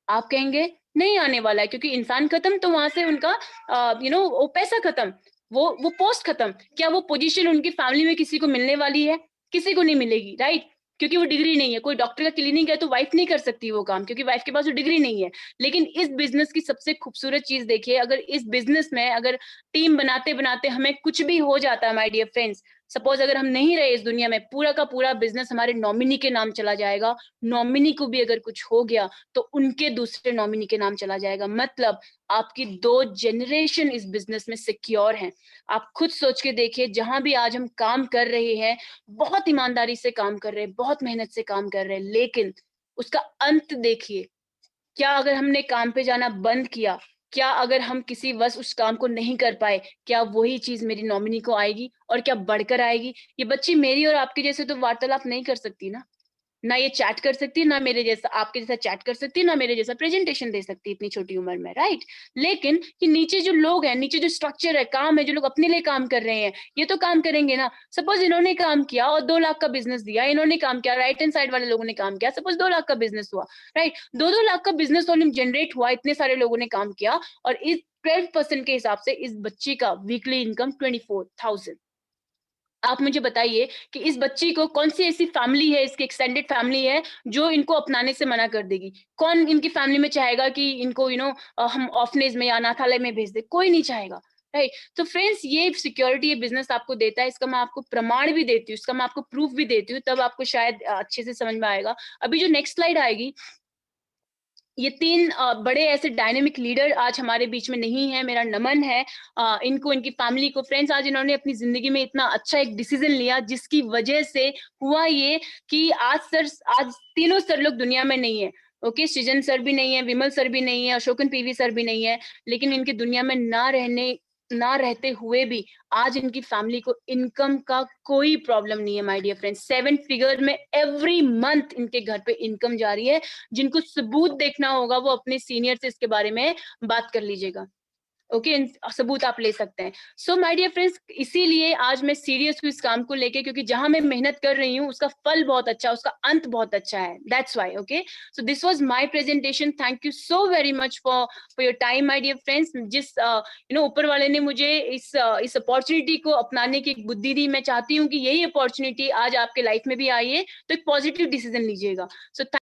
आप कहेंगे नहीं आने वाला है, क्योंकि इंसान खत्म तो वहां से उनका वो पैसा खत्म, वो पोस्ट खत्म। क्या वो पोजीशन उनकी फैमिली में किसी को मिलने वाली है? किसी को नहीं मिलेगी, राइट। क्योंकि वो डिग्री नहीं है, कोई डॉक्टर का क्लिनिक है तो वाइफ नहीं कर सकती वो काम, क्योंकि वाइफ के पास वो डिग्री नहीं है। लेकिन इस बिजनेस की सबसे खूबसूरत चीज देखिए, अगर इस बिजनेस में, अगर टीम बनाते बनाते हमें कुछ भी हो जाता है, माय डियर फ्रेंड्स, सपोज अगर हम नहीं रहे इस दुनिया में, पूरा का पूरा बिजनेस हमारे नॉमिनी के नाम चला जाएगा। नॉमिनी को भी अगर कुछ हो गया तो उनके दूसरे नॉमिनी के नाम चला जाएगा, मतलब आपकी 2 जनरेशन इस बिजनेस में सिक्योर हैं। आप खुद सोच के देखिए, जहां भी आज हम काम कर रहे हैं, बहुत ईमानदारी से काम कर रहे हैं, बहुत मेहनत से काम कर रहे हैं, लेकिन उसका अंत देखिए। क्या अगर हमने काम पे जाना बंद किया, क्या अगर हम किसी वश उस काम को नहीं कर पाए, क्या वही चीज मेरी नॉमिनी को आएगी और क्या बढ़कर आएगी? ये बच्ची मेरी और आपके जैसे तो वार्तालाप नहीं कर सकती ना ये चैट कर सकती है, ना मेरे जैसा आपके जैसा चैट कर सकती है, ना मेरे जैसा प्रेजेंटेशन दे सकती है इतनी छोटी उम्र में, राइट? लेकिन ये नीचे जो लोग हैं, नीचे जो स्ट्रक्चर है, काम है, जो लोग अपने लिए काम कर रहे हैं, ये तो काम करेंगे ना। सपोज इन्होंने काम किया और 2 लाख का बिजनेस दिया, इन्होंने काम किया, राइट हैंड साइड वाले लोगों ने काम किया, सपोज 2 लाख का बिजनेस हुआ, राइट? 2-2 लाख का बिजनेस वॉल्यूम जनरेट हुआ, इतने सारे लोगों ने काम किया, और इस 12% के हिसाब से इस बच्ची का वीकली इनकम 24,000। आप मुझे बताइए कि इस बच्ची को कौन सी ऐसी फैमिली है, इसकी एक्सटेंडेड फैमिली है, जो इनको अपनाने से मना कर देगी? कौन इनकी फैमिली में चाहेगा कि इनको हम ऑर्फनेज में या अनाथालय में भेज दे? कोई नहीं चाहेगा, राइट? तो फ्रेंड्स, ये सिक्योरिटी ये बिजनेस आपको देता है, इसका मैं आपको प्रमाण भी देती हूँ, इसका मैं आपको प्रूफ भी देती हूँ, तब आपको शायद अच्छे से समझ में आएगा। अभी जो नेक्स्ट स्लाइड आएगी, ये 3 बड़े ऐसे डायनामिक लीडर आज हमारे बीच में नहीं है, मेरा नमन है इनको, इनकी फैमिली को। फ्रेंड्स, आज इन्होंने अपनी ज़िंदगी में इतना अच्छा एक डिसीज़न लिया, जिसकी वजह से हुआ ये कि आज तीनों सर लोग दुनिया में नहीं है, ओके? सृजन सर भी नहीं है, विमल सर भी नहीं है, अशोकन पीवी सर भी नहीं है, लेकिन इनकी दुनिया में ना रहते हुए भी आज इनकी फैमिली को इनकम का कोई प्रॉब्लम नहीं है माय डियर फ्रेंड्स। 7 फिगर में एवरी मंथ इनके घर पे इनकम जा रही है। जिनको सबूत देखना होगा वो अपने सीनियर से इसके बारे में बात कर लीजिएगा, ओके? सबूत आप ले सकते हैं। सो माय डियर फ्रेंड्स, इसीलिए आज मैं सीरियस हूँ इस काम को लेके, क्योंकि जहां मैं मेहनत कर रही हूँ उसका फल बहुत अच्छा, उसका अंत बहुत अच्छा है। That's why, okay? So this was my presentation. Thank you so very much for your time my dear friends. जिस ऊपर वाले ने मुझे इस अपॉर्चुनिटी को अपनाने की एक बुद्धि दी, मैं चाहती हूँ कि यही अपॉर्चुनिटी आज आपके लाइफ में भी आई है, तो एक पॉजिटिव डिसीजन लीजिएगा। सो